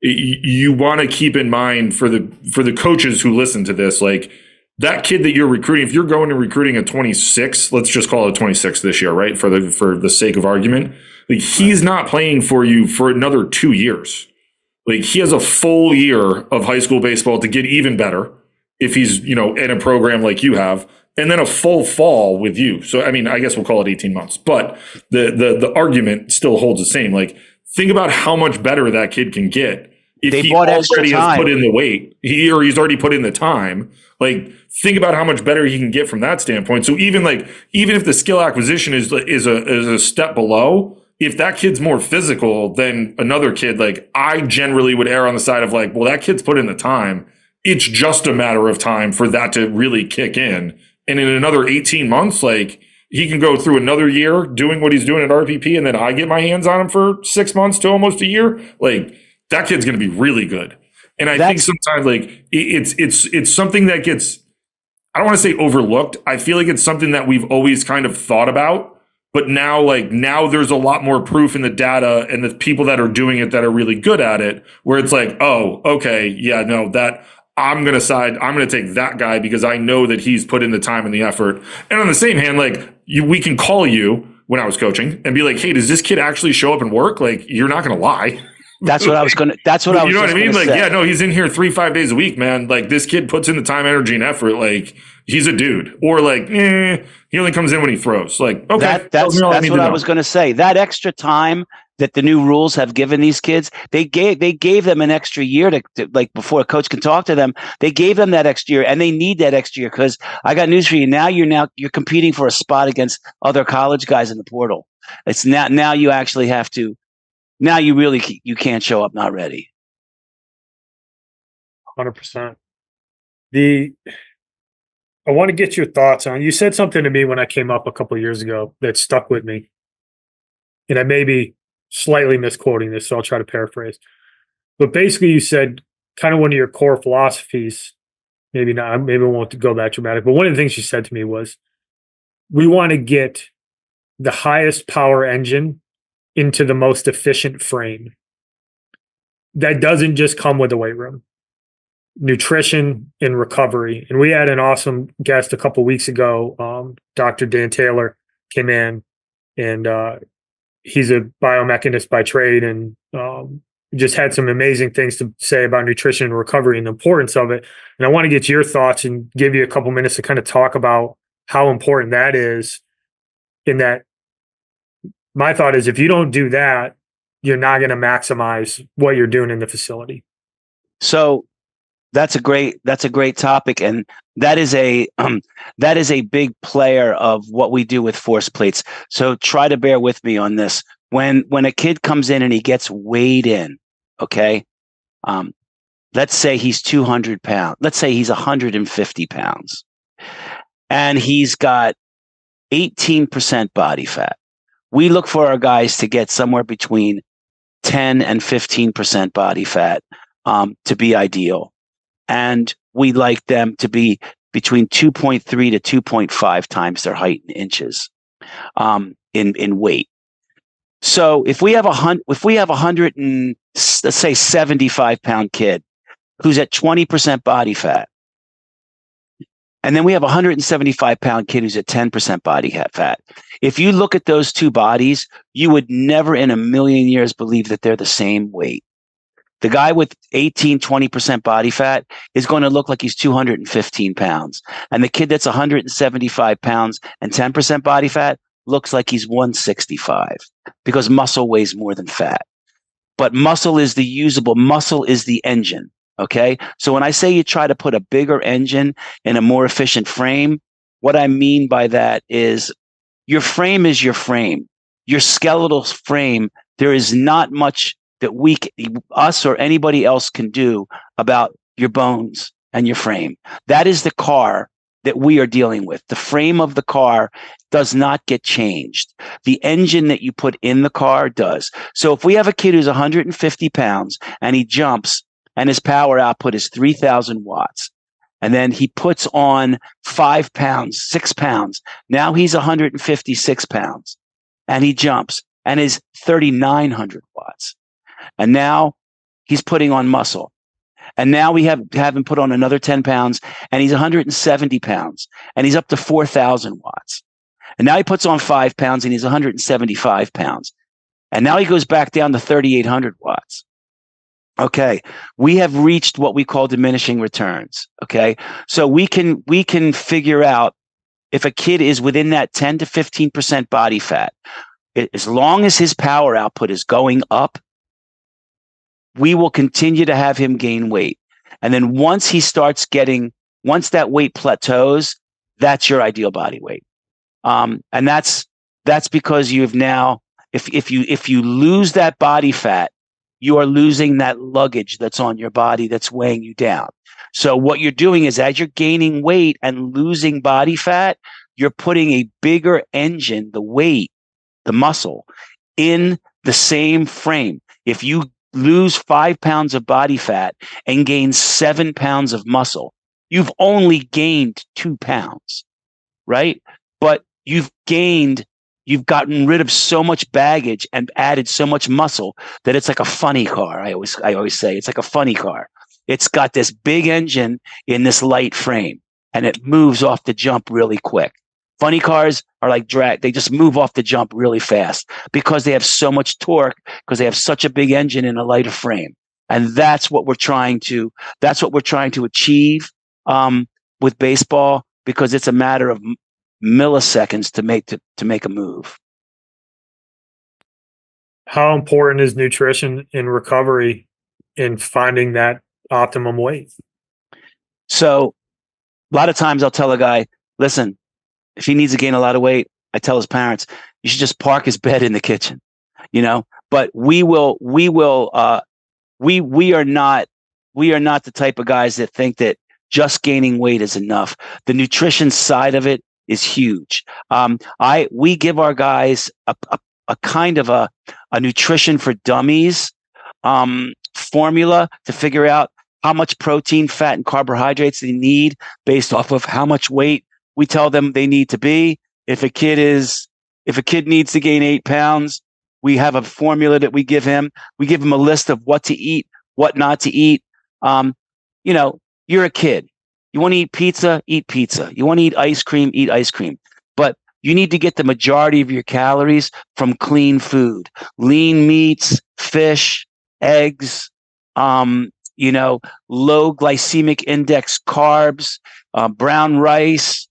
you want to keep in mind for the coaches who listen to this, that kid that you're recruiting, if you're going and recruiting a 26, let's just call it a 26 this year, right? For the sake of argument, he's not playing for you for another 2 years. He has a full year of high school baseball to get even better. If he's, in a program like you have, and then a full fall with you. So, I mean, I guess we'll call it 18 months, but the argument still holds the same. Think about how much better that kid can get if he already has put in the weight, he's already put in the time. Think about how much better he can get from that standpoint. So even if the skill acquisition is a step below, if that kid's more physical than another kid, I generally would err on the side of well, that kid's put in the time. It's just a matter of time for that to really kick in. And in another 18 months, he can go through another year doing what he's doing at RPP, and then I get my hands on him for 6 months to almost a year. That kid's going to be really good. And I think sometimes it's something that gets, I don't want to say overlooked. I feel like it's something that we've always kind of thought about, but now there's a lot more proof in the data and the people that are doing it that are really good at it, where it's oh, okay, yeah, no, that I'm going to take that guy because I know that he's put in the time and the effort. And on the same hand, we can call you when I was coaching and be hey, does this kid actually show up and work? You're not going to lie. That's what I was going to, that's what I was You know what I mean? say. Yeah, no, he's in here 3-5 days a week, man. This kid puts in the time, energy, and effort. He's a dude. Or he only comes in when he throws. Okay. That's what I was going to say. That extra time that the new rules have given these kids, they gave them an extra year to before a coach can talk to them. They gave them that extra year, and they need that extra year because I got news for you. Now you're competing for a spot against other college guys in the portal. It's now you actually have to. Now you can't show up not ready. 100%. I want to get your thoughts on, you said something to me when I came up a couple of years ago that stuck with me. And I may be slightly misquoting this, so I'll try to paraphrase. But basically you said kind of one of your core philosophies maybe not, maybe I won't go that dramatic, but one of the things she said to me was, we want to get the highest power engine into the most efficient frame. That doesn't just come with the weight room. Nutrition and recovery. And we had an awesome guest a couple weeks ago. Dr. Dan Taylor came in, and he's a biomechanist by trade, and just had some amazing things to say about nutrition and recovery and the importance of it. And I want to get your thoughts and give you a couple minutes to kind of talk about how important that is. In that, my thought is, if you don't do that, you're not going to maximize what you're doing in the facility. So that's a great topic, and that is a big player of what we do with force plates. So try to bear with me on this. When a kid comes in and he gets weighed in, okay, let's say he's 200 pounds. Let's say he's 150 pounds, and he's got 18% body fat. We look for our guys to get somewhere between 10 and 15% body fat to be ideal. And we like them to be between 2.3 to 2.5 times their height in inches in weight. So if we have a 100 and let's say 75-pound kid who's at 20% body fat, and then we have a 175-pound kid who's at 10% body fat. If you look at those two bodies, you would never in a million years believe that they're the same weight. The guy with 20% body fat is going to look like he's 215 pounds. And the kid that's 175 pounds and 10% body fat looks like he's 165, because muscle weighs more than fat. But muscle is the engine. Okay. So when I say you try to put a bigger engine in a more efficient frame, what I mean by that is your frame is your frame, your skeletal frame. There is not much that us or anybody else can do about your bones and your frame. That is the car that we are dealing with. The frame of the car does not get changed. The engine that you put in the car does. So if we have a kid who's 150 pounds and he jumps and his power output is 3,000 watts, and then he puts on 5 pounds, 6 pounds, now he's 156 pounds, and he jumps and is 3,900 watts. And now he's putting on muscle. And now we have him put on another 10 pounds, and he's 170 pounds, and he's up to 4,000 watts. And now he puts on 5 pounds, and he's 175 pounds. And now he goes back down to 3,800 watts. Okay, we have reached what we call diminishing returns. Okay, so we can figure out if a kid is within that 10 to 15% body fat, as long as his power output is going up, we will continue to have him gain weight. And then once that weight plateaus, that's your ideal body weight. And that's because you've now, if you lose that body fat, you are losing that luggage that's on your body that's weighing you down. So what you're doing is, as you're gaining weight and losing body fat, you're putting a bigger engine, the weight, the muscle, in the same frame. If you lose 5 pounds of body fat and gain 7 pounds of muscle, you've only gained 2 pounds, right? But you've gotten rid of so much baggage and added so much muscle that it's like a funny car. I always say it's like a funny car. It's got this big engine in this light frame, and it moves off the jump really quick. Funny cars are like drag. They just move off the jump really fast because they have so much torque, because they have such a big engine in a lighter frame. And that's what we're trying to achieve with baseball, because it's a matter of milliseconds to make a move. How important is nutrition and recovery in finding that optimum weight? So a lot of times I'll tell a guy, listen, if he needs to gain a lot of weight, I tell his parents, you should just park his bed in the kitchen, but we are not the type of guys that think that just gaining weight is enough. The nutrition side of it is huge. We give our guys a kind of a nutrition for dummies formula to figure out how much protein, fat, and carbohydrates they need based off of how much weight we tell them they need to be. If a kid needs to gain 8 pounds, we have a formula that we give him. We give him a list of what to eat, what not to eat. You're a kid. You want to eat pizza? Eat pizza. You want to eat ice cream? Eat ice cream. But you need to get the majority of your calories from clean food, lean meats, fish, eggs, low glycemic index carbs, brown rice,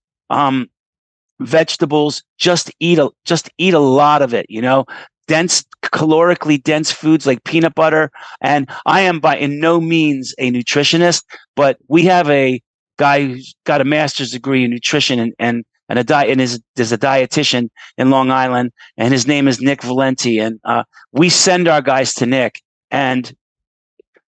vegetables. Just eat a lot of it. Calorically dense foods like peanut butter. And I am by in no means a nutritionist, but we have a guy who's got a master's degree in nutrition and a diet, and there's a dietitian in Long Island, and his name is Nick Valenti, and we send our guys to Nick. And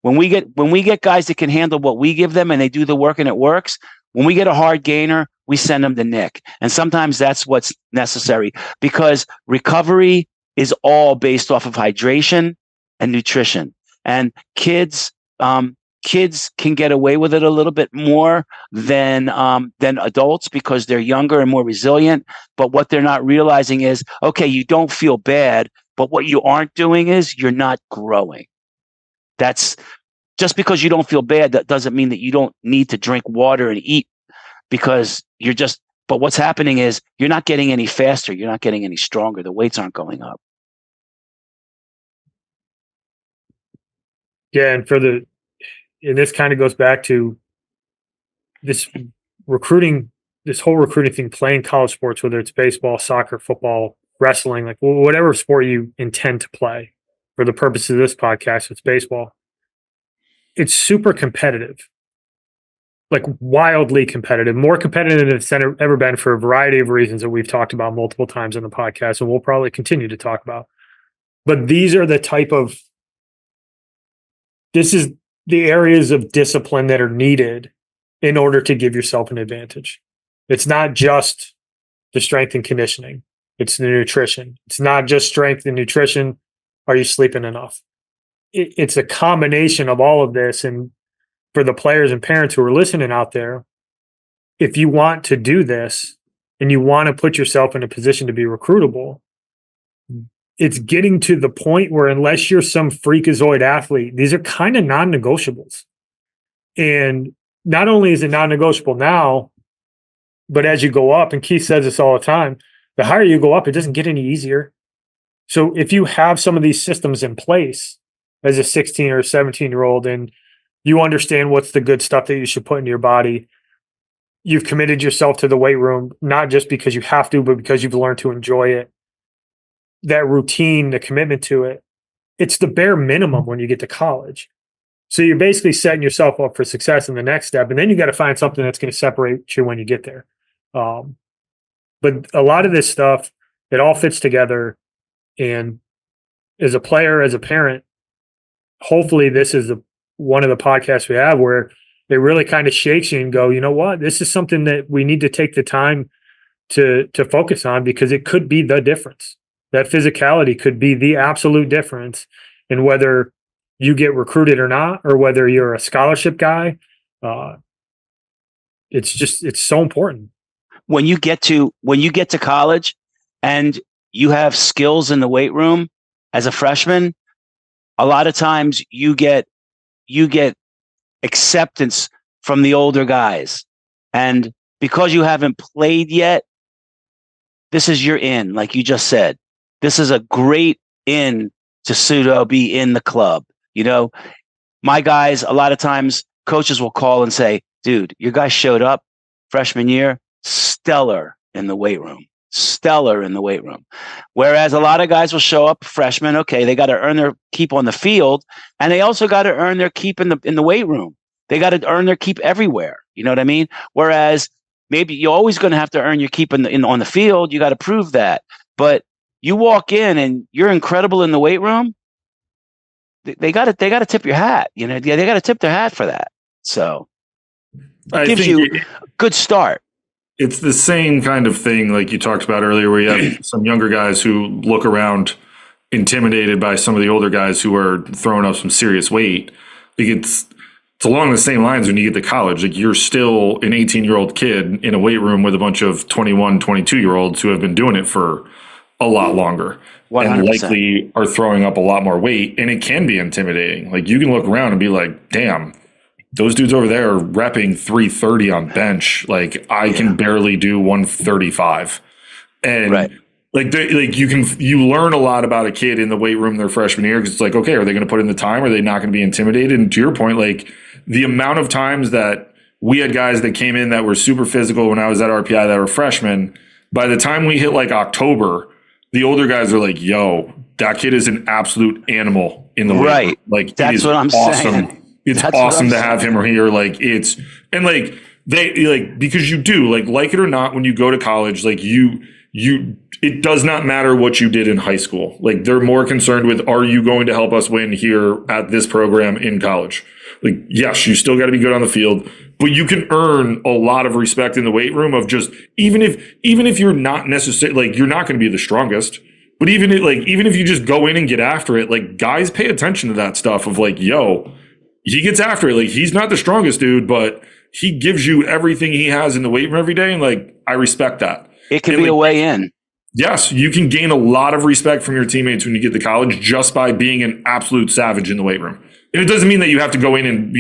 when we get guys that can handle what we give them and they do the work and it works, when we get a hard gainer, we send them to Nick. And sometimes that's what's necessary, because recovery is all based off of hydration and nutrition. And kids can get away with it a little bit more than adults because they're younger and more resilient. But what they're not realizing is, okay, you don't feel bad, but what you aren't doing is you're not growing. That's just because you don't feel bad, that doesn't mean that you don't need to drink water and eat, because but what's happening is you're not getting any faster. You're not getting any stronger. The weights aren't going up. Yeah. And this kind of goes back to this whole recruiting thing, playing college sports, whether it's baseball, soccer, football, wrestling, like whatever sport you intend to play. For the purpose of this podcast, it's baseball. It's super competitive, like wildly competitive, more competitive than it's ever been for a variety of reasons that we've talked about multiple times in the podcast, and we'll probably continue to talk about. But these are this is the areas of discipline that are needed in order to give yourself an advantage. It's not just the strength and conditioning. It's the nutrition. It's not just strength and nutrition. Are you sleeping enough? It's a combination of all of this. And for the players and parents who are listening out there, if you want to do this and you want to put yourself in a position to be recruitable, it's getting to the point where unless you're some freakazoid athlete, these are kind of non-negotiables. And not only is it non-negotiable now, but as you go up, and Keith says this all the time, the higher you go up, it doesn't get any easier. So if you have some of these systems in place as a 16 or 17-year-old, and you understand what's the good stuff that you should put into your body, you've committed yourself to the weight room, not just because you have to, but because you've learned to enjoy it. That routine, the commitment to it, it's the bare minimum when you get to college. So you're basically setting yourself up for success in the next step. And then you got to find something that's going to separate you when you get there. But a lot of this stuff, it all fits together. And as a player, as a parent, hopefully this is one of the podcasts we have where it really kind of shakes you and go, you know what, this is something that we need to take the time to focus on, because it could be the difference. That physicality could be the absolute difference in whether you get recruited or not, or whether you're a scholarship guy. It's so important. When you get to college and you have skills in the weight room as a freshman, a lot of times you get acceptance from the older guys. And because you haven't played yet, this is your in, like you just said. This is a great in to pseudo be in the club. My guys, a lot of times coaches will call and say, dude, your guy showed up freshman year, stellar in the weight room. Whereas a lot of guys will show up freshmen. Okay, they got to earn their keep on the field, and they also got to earn their keep in the weight room. They got to earn their keep everywhere. You know what I mean? Whereas maybe you're always going to have to earn your keep on the field. You got to prove that. But you walk in and you're incredible in the weight room. They got to tip your hat. They got to tip their hat for that. So it gives you a good start. It's the same kind of thing like you talked about earlier, where you have some younger guys who look around intimidated by some of the older guys who are throwing up some serious weight. Like it's along the same lines when you get to college. Like, you're still an 18-year-old kid in a weight room with a bunch of 21, 22-year-olds who have been doing it for a lot longer 100%. and likely are throwing up a lot more weight. And it can be intimidating. Like, you can look around and be like, damn, those dudes over there are repping 330 on bench. Like, I can barely do 135. And you learn a lot about a kid in the weight room their freshman year, because it's like, okay, are they going to put in the time? Are they not going to be intimidated? And to your point, like, the amount of times that we had guys that came in that were super physical when I was at RPI that were freshmen, by the time we hit like October, the older guys are like, yo, that kid is an absolute animal in the weight room. Like, that's what I'm saying. It's awesome to have him here. Like, because you do, like it or not, when you go to college, like, it does not matter what you did in high school. Like, they're more concerned with, are you going to help us win here at this program in college? Like, yes, you still got to be good on the field, but you can earn a lot of respect in the weight room of just, even if you're not necessarily, like, you're not going to be the strongest, but even if you just go in and get after it, like, guys pay attention to that stuff of like, yo, he gets after it. Like, he's not the strongest dude, but he gives you everything he has in the weight room every day. And like, I respect that. It can be a way in. Yes, you can gain a lot of respect from your teammates when you get to college just by being an absolute savage in the weight room. And it doesn't mean that you have to go in and,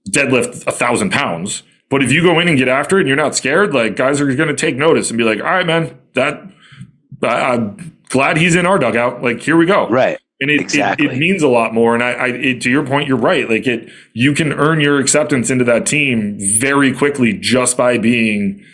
deadlift 1,000 pounds. But if you go in and get after it and you're not scared, like, guys are going to take notice and be like, all right, man, I'm glad he's in our dugout. Like, here we go. Right. And it means a lot more. And to your point, you're right. Like, you can earn your acceptance into that team very quickly just by being,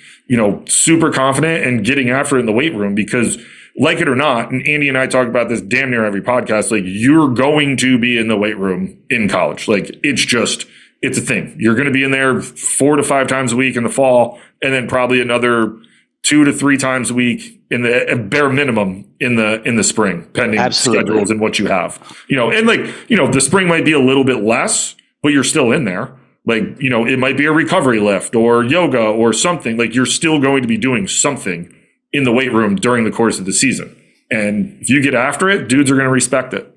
super confident and getting after it in the weight room, because, like it or not, and Andy and I talk about this damn near every podcast, like, you're going to be in the weight room in college. Like, it's a thing. You're going to be in there 4 to 5 times a week in the fall, and then probably another 2 to 3 times a week in the bare minimum in the spring, pending schedules and what you have. The spring might be a little bit less, but you're still in there. Like, it might be a recovery lift or yoga or something. Like, you're still going to be doing something in the weight room during the course of the season. And if you get after it, dudes are going to respect it.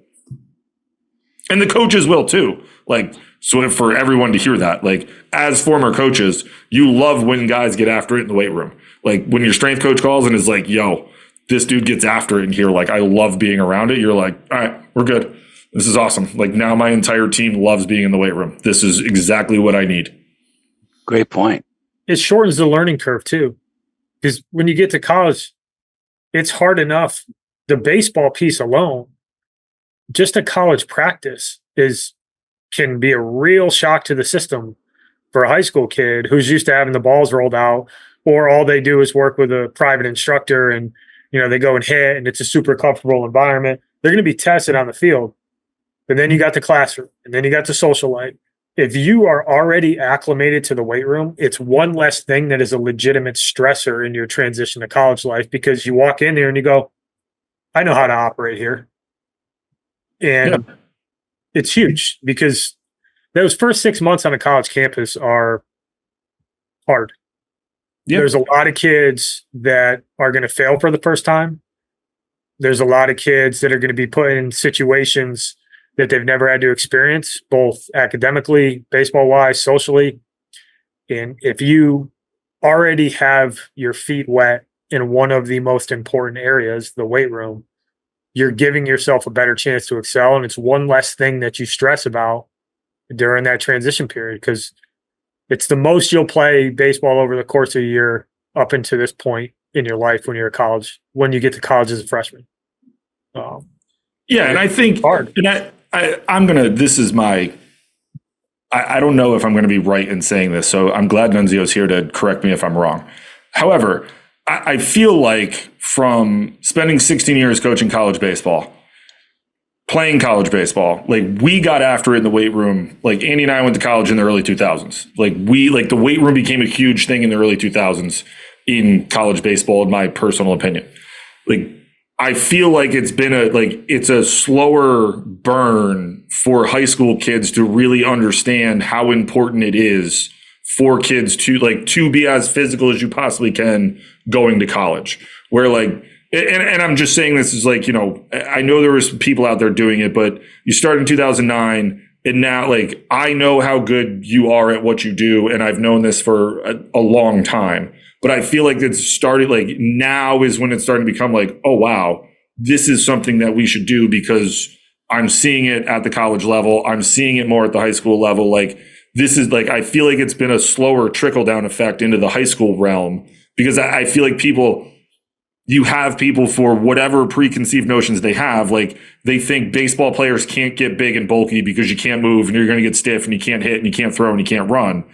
And the coaches will too. Like, so for everyone to hear that, like, as former coaches, you love when guys get after it in the weight room. Like, when your strength coach calls and is like, yo, this dude gets after it in here. Like, I love being around it. You're like, all right, we're good. This is awesome. Like, now my entire team loves being in the weight room. This is exactly what I need. Great point. It shortens the learning curve too. Because when you get to college, it's hard enough. The baseball piece alone, just a college practice can be a real shock to the system for a high school kid who's used to having the balls rolled out, or all they do is work with a private instructor and, they go and hit and it's a super comfortable environment. They're going to be tested on the field. And then you got the classroom, and then you got the social life. If you are already acclimated to the weight room, it's one less thing that is a legitimate stressor in your transition to college life, because you walk in there and you go, I know how to operate here. And it's huge, because those first 6 months on a college campus are hard. Yep. There's a lot of kids that are going to fail for the first time. There's a lot of kids that are going to be put in situations that they've never had to experience, both academically, baseball-wise, socially. And if you already have your feet wet in one of the most important areas, the weight room, you're giving yourself a better chance to excel. And it's one less thing that you stress about during that transition period, because it's the most you'll play baseball over the course of a year up until this point in your life when you're at college, when you get to college as a freshman. And I think hard. And I don't know if I'm going to be right in saying this, so I'm glad Nunzio's here to correct me if I'm wrong. However, I feel like from spending 16 years coaching college baseball, playing college baseball, like, we got after it in the weight room. Like, Andy and I went to college in the early 2000s. Like, the weight room became a huge thing in the early 2000s in college baseball, in my personal opinion. Like, I feel like it's a slower burn for high school kids to really understand how important it is for kids to be as physical as you possibly can going to college. Where, like, and I'm just saying this is like, I know there was people out there doing it, but you start in 2009, And now, like, I know how good you are at what you do, and I've known this for a long time. But I feel like it's started, like, now is when it's starting to become like, oh, wow, this is something that we should do because I'm seeing it at the college level. I'm seeing it more at the high school level. Like, this is like, I feel like it's been a slower trickle down effect into the high school realm because I feel like you have people for whatever preconceived notions they have. Like, they think baseball players can't get big and bulky because you can't move and you're going to get stiff and you can't hit and you can't throw and you can't run.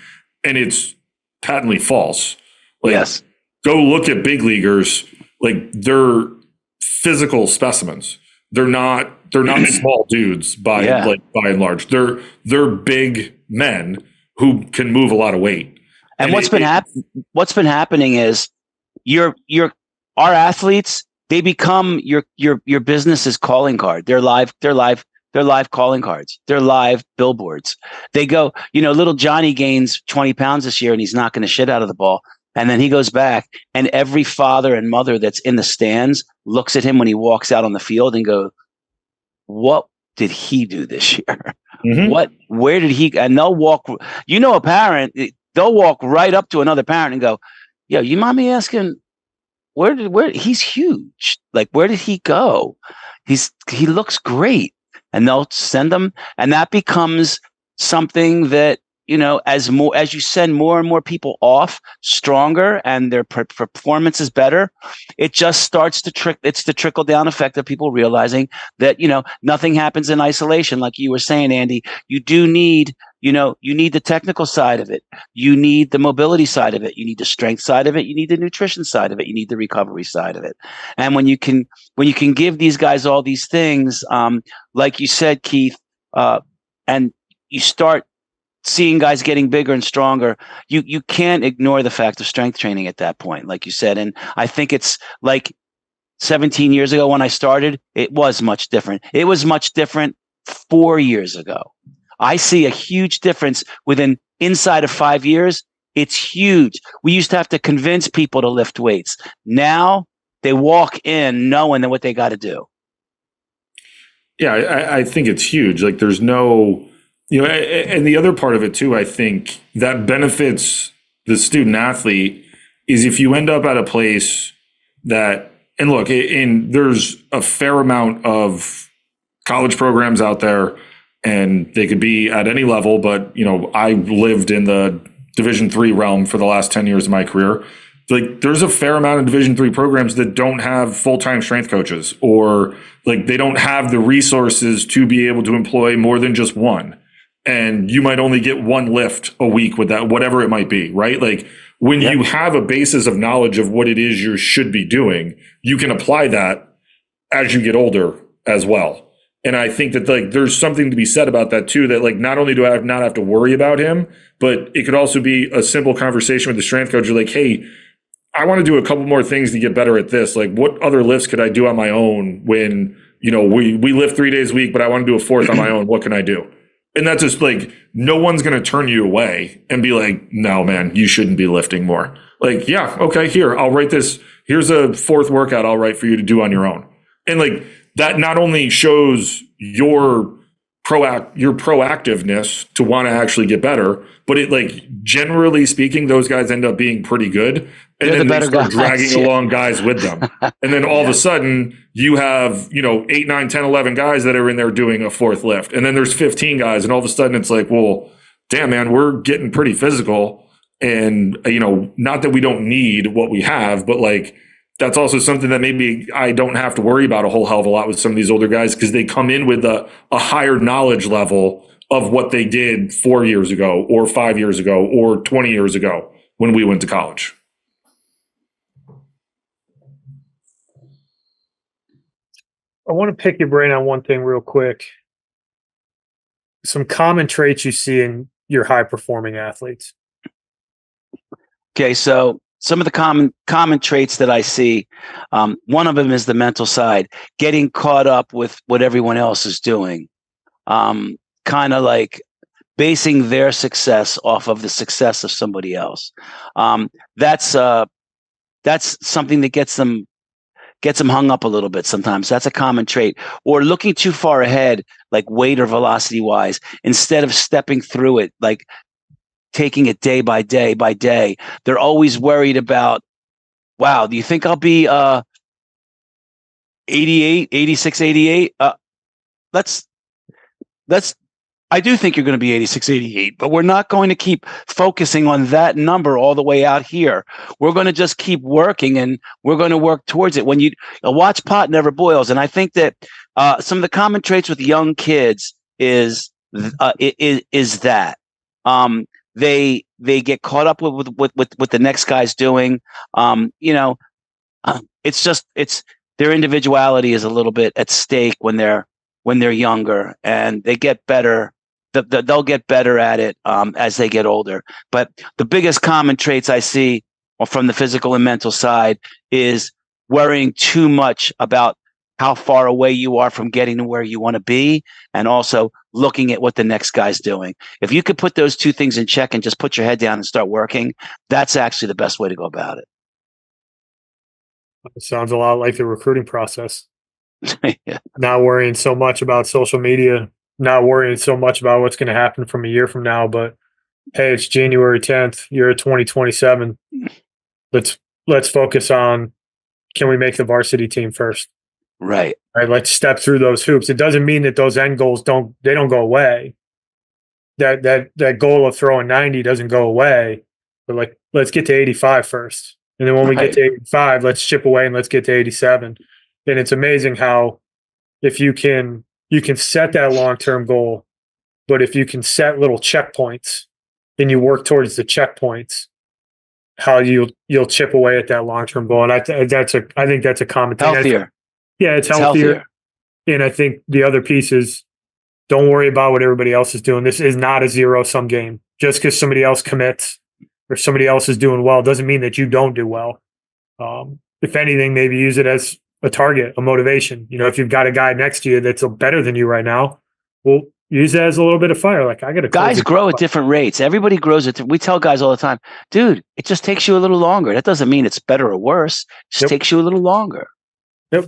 And it's patently false. Like, Yes. Go look at big leaguers. Like, they're physical specimens. They're not small dudes by and large. They're big men who can move a lot of weight. And what's been happening is our athletes, they become your business's calling card. They're live calling cards. They're live billboards. They go, little Johnny gains 20 pounds this year and he's knocking the shit out of the ball. And then he goes back and every father and mother that's in the stands looks at him when he walks out on the field and go, what did he do this year? Mm-hmm. Where did he, and they'll walk, a parent, they'll walk right up to another parent and go, yo, you mind me asking, where he's huge. Like, where did he go? He looks great. And they'll send them. And that becomes something that, as you send more and more people off stronger and their performance is better, it just starts to it's the trickle down effect of people realizing that, nothing happens in isolation. Like you were saying, Andy, you do need, you need the technical side of it. You need the mobility side of it. You need the strength side of it. You need the nutrition side of it. You need the recovery side of it. And when you can give these guys all these things, like you said, Keith, and you start seeing guys getting bigger and stronger, you can't ignore the fact of strength training at that point, like you said. And I think it's like 17 years ago when I started, it was much different. It was much different 4 years ago. I see a huge difference inside of 5 years. It's huge. We used to have to convince people to lift weights. Now they walk in knowing what they got to do. Yeah, I think it's huge. Like, there's no, and the other part of it too, I think that benefits the student athlete is if you end up at a place that, and look, there's a fair amount of college programs out there and they could be at any level, but I lived in the Division III realm for the last 10 years of my career. Like, there's a fair amount of Division III programs that don't have full-time strength coaches, or like they don't have the resources to be able to employ more than just one. And you might only get one lift a week with that, whatever it might be, right? Like, when you have a basis of knowledge of what it is you should be doing, you can apply that as you get older as well. And I think that, like, there's something to be said about that too, that, like, not only do I not have to worry about him, but it could also be a simple conversation with the strength coach. You're like, hey, I want to do a couple more things to get better at this. Like, what other lifts could I do on my own when, we lift 3 days a week, but I want to do a fourth on my own. What can I do? And that's just like, no one's going to turn you away and be like, no, man, you shouldn't be lifting more. Like, yeah, okay, here, I'll write this. Here's a fourth workout I'll write for you to do on your own. And like, that not only shows your proactiveness to want to actually get better, but it, like, generally speaking, those guys end up being pretty good. And then they start dragging along guys with them. And then all of a sudden you have, 8, 9, 10, 11 guys that are in there doing a fourth lift. And then there's 15 guys. And all of a sudden it's like, well, damn, man, we're getting pretty physical. And, not that we don't need what we have, but like, that's also something that maybe I don't have to worry about a whole hell of a lot with some of these older guys, because they come in with a higher knowledge level of what they did 4 years ago or 5 years ago or 20 years ago when we went to college. I want to pick your brain on one thing real quick. Some common traits you see in your high performing athletes. Okay, so some of the common traits that I see, one of them is the mental side, getting caught up with what everyone else is doing, kind of like basing their success off of the success of somebody else. That's something that gets gets them hung up a little bit sometimes. That's a common trait. Or looking too far ahead, like weight or velocity wise, instead of stepping through it, like taking it day by day by day. They're always worried about, wow, do you think I'll be 88, 86, 88? Let's I do think you're going to be 86, 88, but we're not going to keep focusing on that number all the way out here. We're going to just keep working, and we're going to work towards it. When a watch pot never boils. And I think that some of the common traits with young kids is that they get caught up with what the next guy's doing. It's their individuality is a little bit at stake when they're younger, and they get better. They'll get better at it as they get older. But the biggest common traits I see from the physical and mental side is worrying too much about how far away you are from getting to where you want to be, and also looking at what the next guy's doing. If you could put those two things in check and just put your head down and start working, that's actually the best way to go about it. It sounds a lot like the recruiting process. Yeah. Not worrying so much about social media, not worrying so much about what's going to happen from a year from now, but hey, it's January 10th, year of 2027. Let's focus on, can we make the varsity team first? Right. Right. Let's step through those hoops. It doesn't mean that those end goals don't go away. That goal of throwing 90 doesn't go away, but like, let's get to 85 first. And then when we get to 85, let's chip away and let's get to 87. And it's amazing how if you can set that long-term goal, but if you can set little checkpoints and you work towards the checkpoints, how you'll chip away at that long-term goal. And I think that's a common thing. Healthier. It's healthier. And I think the other piece is, don't worry about what everybody else is doing. This is not a zero-sum game. Just because somebody else commits or somebody else is doing well doesn't mean that you don't do well. If anything, maybe use it as a target, a motivation. If you've got a guy next to you that's better than you right now, well, use that as a little bit of fire. Like, I got to. Guys grow at different rates. Everybody grows at. We tell guys all the time, dude, it just takes you a little longer. That doesn't mean it's better or worse. It just takes you a little longer. Yep.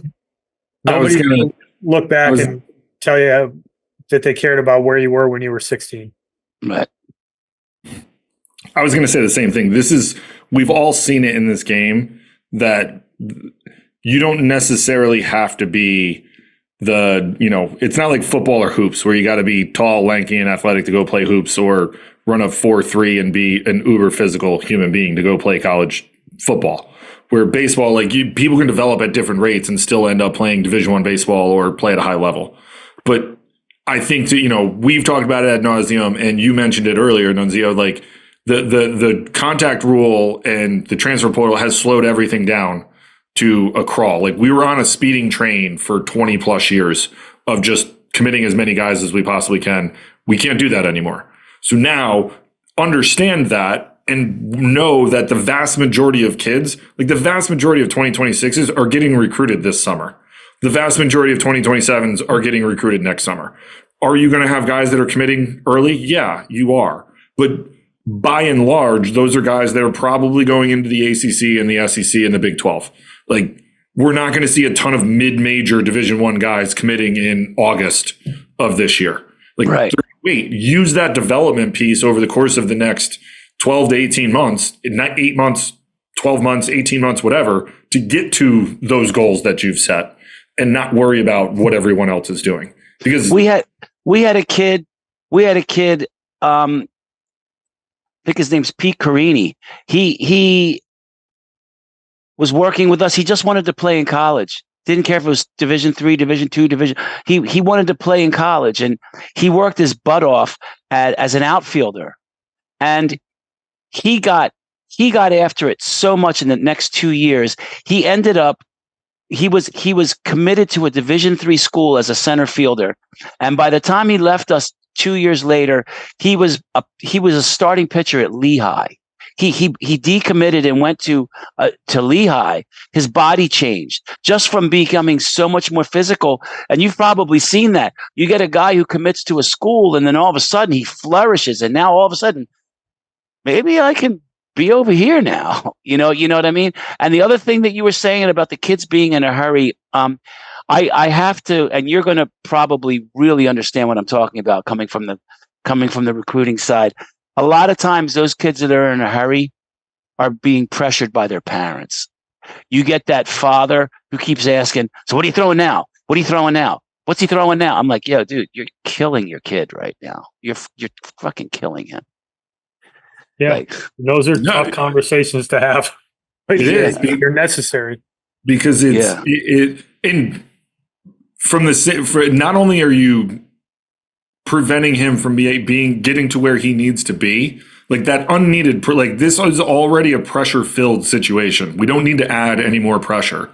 Nobody's going to look back and tell you that they cared about where you were when you were 16. Right. I was going to say the same thing. We've all seen it in this game that you don't necessarily have to be it's not like football or hoops where you got to be tall, lanky, and athletic to go play hoops, or run a 4.3 and be an uber physical human being to go play college football. Where baseball, people can develop at different rates and still end up playing Division I baseball or play at a high level. But I think that, we've talked about it ad nauseum, and you mentioned it earlier, Nunzio, like the contact rule and the transfer portal has slowed everything down to a crawl. Like, we were on a speeding train for 20 plus years of just committing as many guys as we possibly can. We can't do that anymore. So now understand that and know that the vast majority of kids, like the vast majority of 2026s are getting recruited this summer. The vast majority of 2027s are getting recruited next summer. Are you going to have guys that are committing early? Yeah, you are. But by and large, those are guys that are probably going into the ACC and the SEC and the Big 12. Like, we're not going to see a ton of mid-major Division I guys committing in August of this year. Like, right. Wait, use that development piece over the course of the next 12 to 18 months, not 8 months, 12 months, 18 months, whatever, to get to those goals that you've set and not worry about what everyone else is doing. Because we had a kid, I think his name's Pete Carini. He was working with us. He just wanted to play in college. Didn't care if it was Division III, Division II, He wanted to play in college, and he worked his butt off as an outfielder. And he got after it so much in the next 2 years. He ended up he was committed to a Division III school as a center fielder, and by the time he left us 2 years later, he was a starting pitcher at Lehigh. He decommitted and went to Lehigh. His body changed just from becoming so much more physical. And you've probably seen that. You get a guy who commits to a school, and then all of a sudden he flourishes, and now all of a sudden, maybe I can be over here now. You know what I mean? And the other thing that you were saying about the kids being in a hurry, I have to, and you're going to probably really understand what I'm talking about coming from the recruiting side. A lot of times those kids that are in a hurry are being pressured by their parents. You get that father who keeps asking, so what are you throwing now? What are you throwing now? What's he throwing now? I'm like, yo, dude, you're killing your kid right now. You're fucking killing him. Yeah. Like, Those are No, tough conversations to have. But it is. they're necessary. Because and not only are you preventing him from getting to where he needs to be, like that unneeded, like this is already a pressure filled situation. We don't need to add any more pressure.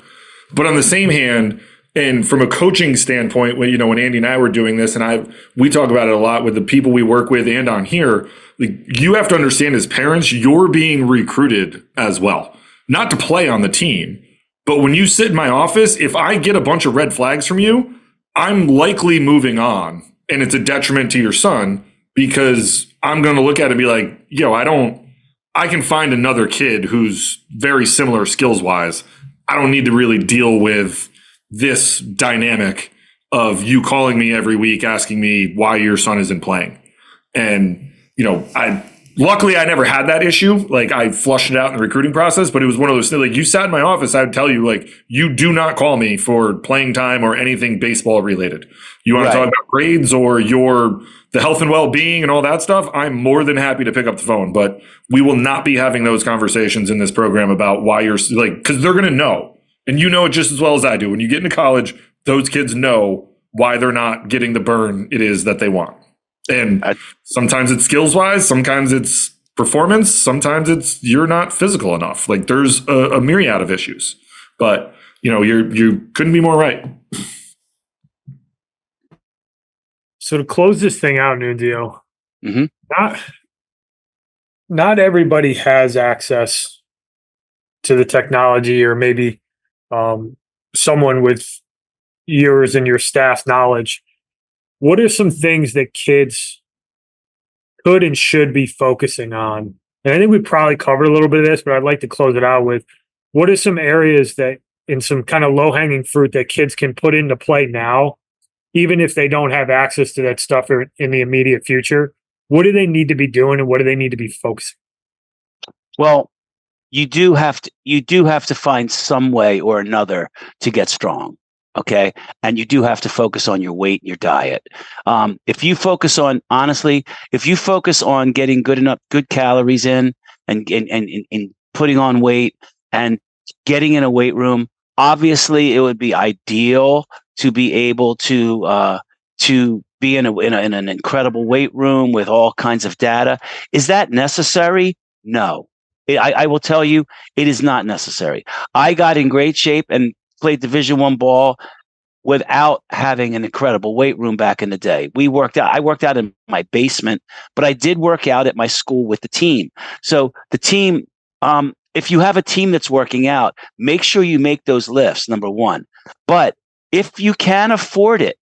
But on the same hand, and from a coaching standpoint, when Andy and I were doing this, and we talk about it a lot with the people we work with and on here, like you have to understand as parents, you're being recruited as well, not to play on the team. But when you sit in my office, if I get a bunch of red flags from you, I'm likely moving on, and it's a detriment to your son because I'm going to look at it and be like, I can find another kid who's very similar skills wise. I don't need to really deal with this dynamic of you calling me every week, asking me why your son isn't playing. And, luckily I never had that issue. Like I flushed it out in the recruiting process, but it was one of those things, like you sat in my office, I would tell you, like, you do not call me for playing time or anything baseball related. You want to talk about grades or the health and well-being and all that stuff, I'm more than happy to pick up the phone, but we will not be having those conversations in this program about why you're because they're going to know. And you know it just as well as I do. When you get into college, those kids know why they're not getting the burn it is that they want. And sometimes it's skills wise, sometimes it's performance, sometimes it's you're not physical enough. Like there's a myriad of issues. But you couldn't be more right. So to close this thing out, Nunzio, mm-hmm. not everybody has access to the technology, or maybe someone with yours and your staff knowledge. What are some things that kids could and should be focusing on? And I think we probably covered a little bit of this, but I'd like to close it out with, what are some areas that in some kind of low-hanging fruit that kids can put into play now, even if they don't have access to that stuff in the immediate future? What do they need to be doing, and what do they need to be focusing? Well, you do have to find some way or another to get strong. Okay. And you do have to focus on your weight and your diet. If you focus on getting good calories in and putting on weight and getting in a weight room, obviously it would be ideal to be able to be in an incredible weight room with all kinds of data. Is that necessary? No. I will tell you, it is not necessary. I got in great shape and played Division I ball without having an incredible weight room back in the day. I worked out in my basement, but I did work out at my school with the team. So the team, if you have a team that's working out, make sure you make those lifts, number one. But if you can afford it,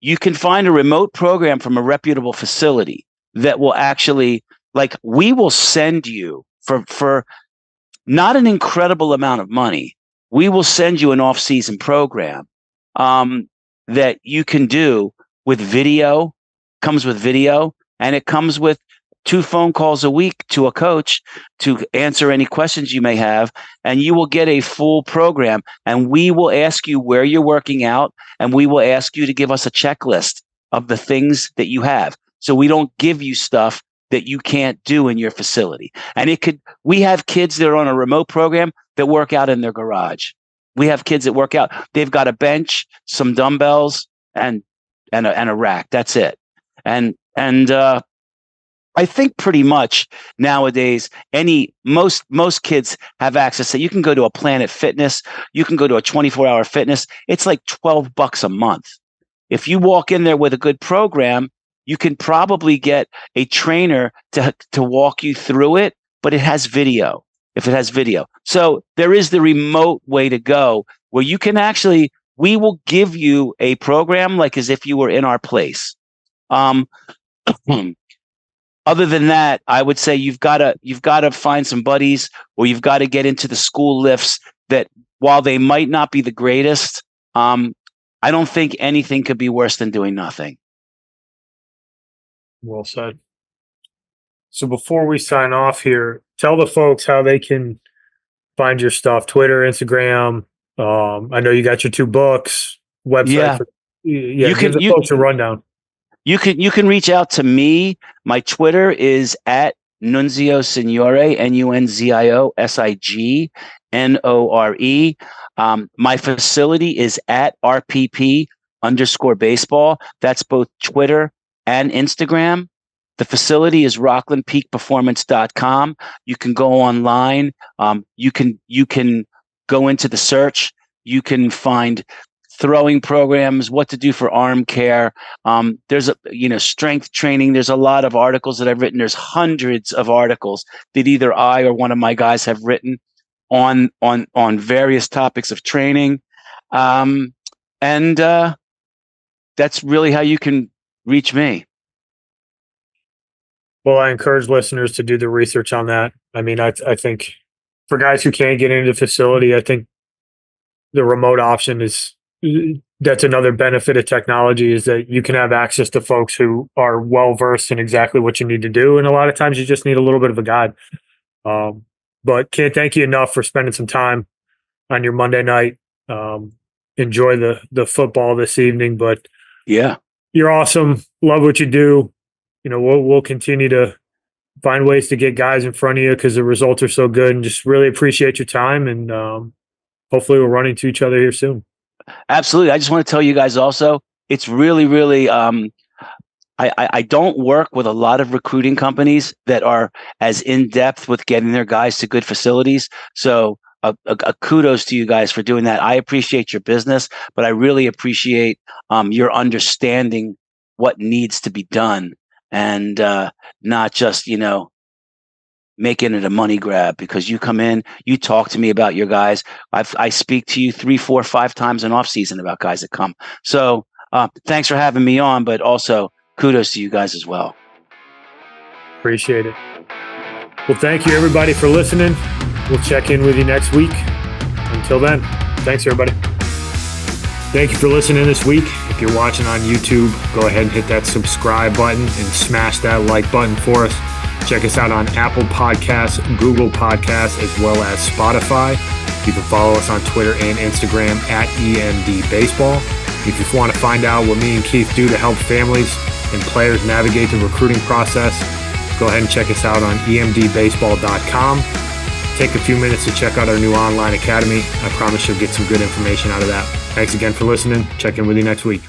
you can find a remote program from a reputable facility that will actually, like, we will send you for not an incredible amount of money. We will send you an off-season program that you can do with video, comes with video, and it comes with 2 phone calls a week to a coach to answer any questions you may have, and you will get a full program. And we will ask you where you're working out, and we will ask you to give us a checklist of the things that you have. So we don't give you stuff that you can't do in your facility. And we have kids that are on a remote program that work out in their garage. We have kids that work out. They've got a bench, some dumbbells, and a rack. That's it. And I think pretty much nowadays, most kids have access. So you can go to a Planet Fitness, you can go to a 24-hour fitness. It's like $12 a month. If you walk in there with a good program, you can probably get a trainer to walk you through it, but it has video. If it has video. So there is the remote way to go where you can we will give you a program like as if you were in our place. other than that, I would say you've got to find some buddies, or you've got to get into the school lifts that, while they might not be the greatest, I don't think anything could be worse than doing nothing. Well said. So before we sign off here, tell the folks how they can find your stuff: Twitter, Instagram. I know you got your 2 books, website. Yeah. Give the folks a rundown. You can reach out to me. My Twitter is at Nunzio Signore, NunzioSignore. My facility is at RPP_baseball. That's both Twitter and Instagram. The facility is rocklandpeakperformance.com. You can go online. You can go into the search. You can find throwing programs, what to do for arm care. There's strength training. There's a lot of articles that I've written. There's hundreds of articles that either I or one of my guys have written on various topics of training. And that's really how you can reach me. Well, I encourage listeners to do the research on that. I mean, I think for guys who can't get into the facility, I think the remote option that's another benefit of technology, is that you can have access to folks who are well versed in exactly what you need to do. And a lot of times you just need a little bit of a guide. But can't thank you enough for spending some time on your Monday night. Enjoy the football this evening, but yeah, you're awesome. Love what you do. We'll continue to find ways to get guys in front of you because the results are so good, and just really appreciate your time. And hopefully we'll run into each other here soon. Absolutely. I just want to tell you guys also, it's really, really, I don't work with a lot of recruiting companies that are as in-depth with getting their guys to good facilities. So a kudos to you guys for doing that. I appreciate your business, but I really appreciate your understanding what needs to be done, and not just, making it a money grab, because you come in, you talk to me about your guys. I speak to you 3, 4, 5 times in off season about guys that come. So thanks for having me on, but also kudos to you guys as well. Appreciate it. Well, thank you everybody for listening. We'll check in with you next week. Until then, thanks everybody. Thank you for listening this week. If you're watching on YouTube, go ahead and hit that subscribe button and smash that like button for us. Check us out on Apple Podcasts, Google Podcasts, as well as Spotify. You can follow us on Twitter and Instagram at EMD Baseball. If you want to find out what me and Keith do to help families and players navigate the recruiting process, go ahead and check us out on emdbaseball.com. Take a few minutes to check out our new online academy. I promise you'll get some good information out of that. Thanks again for listening. Check in with you next week.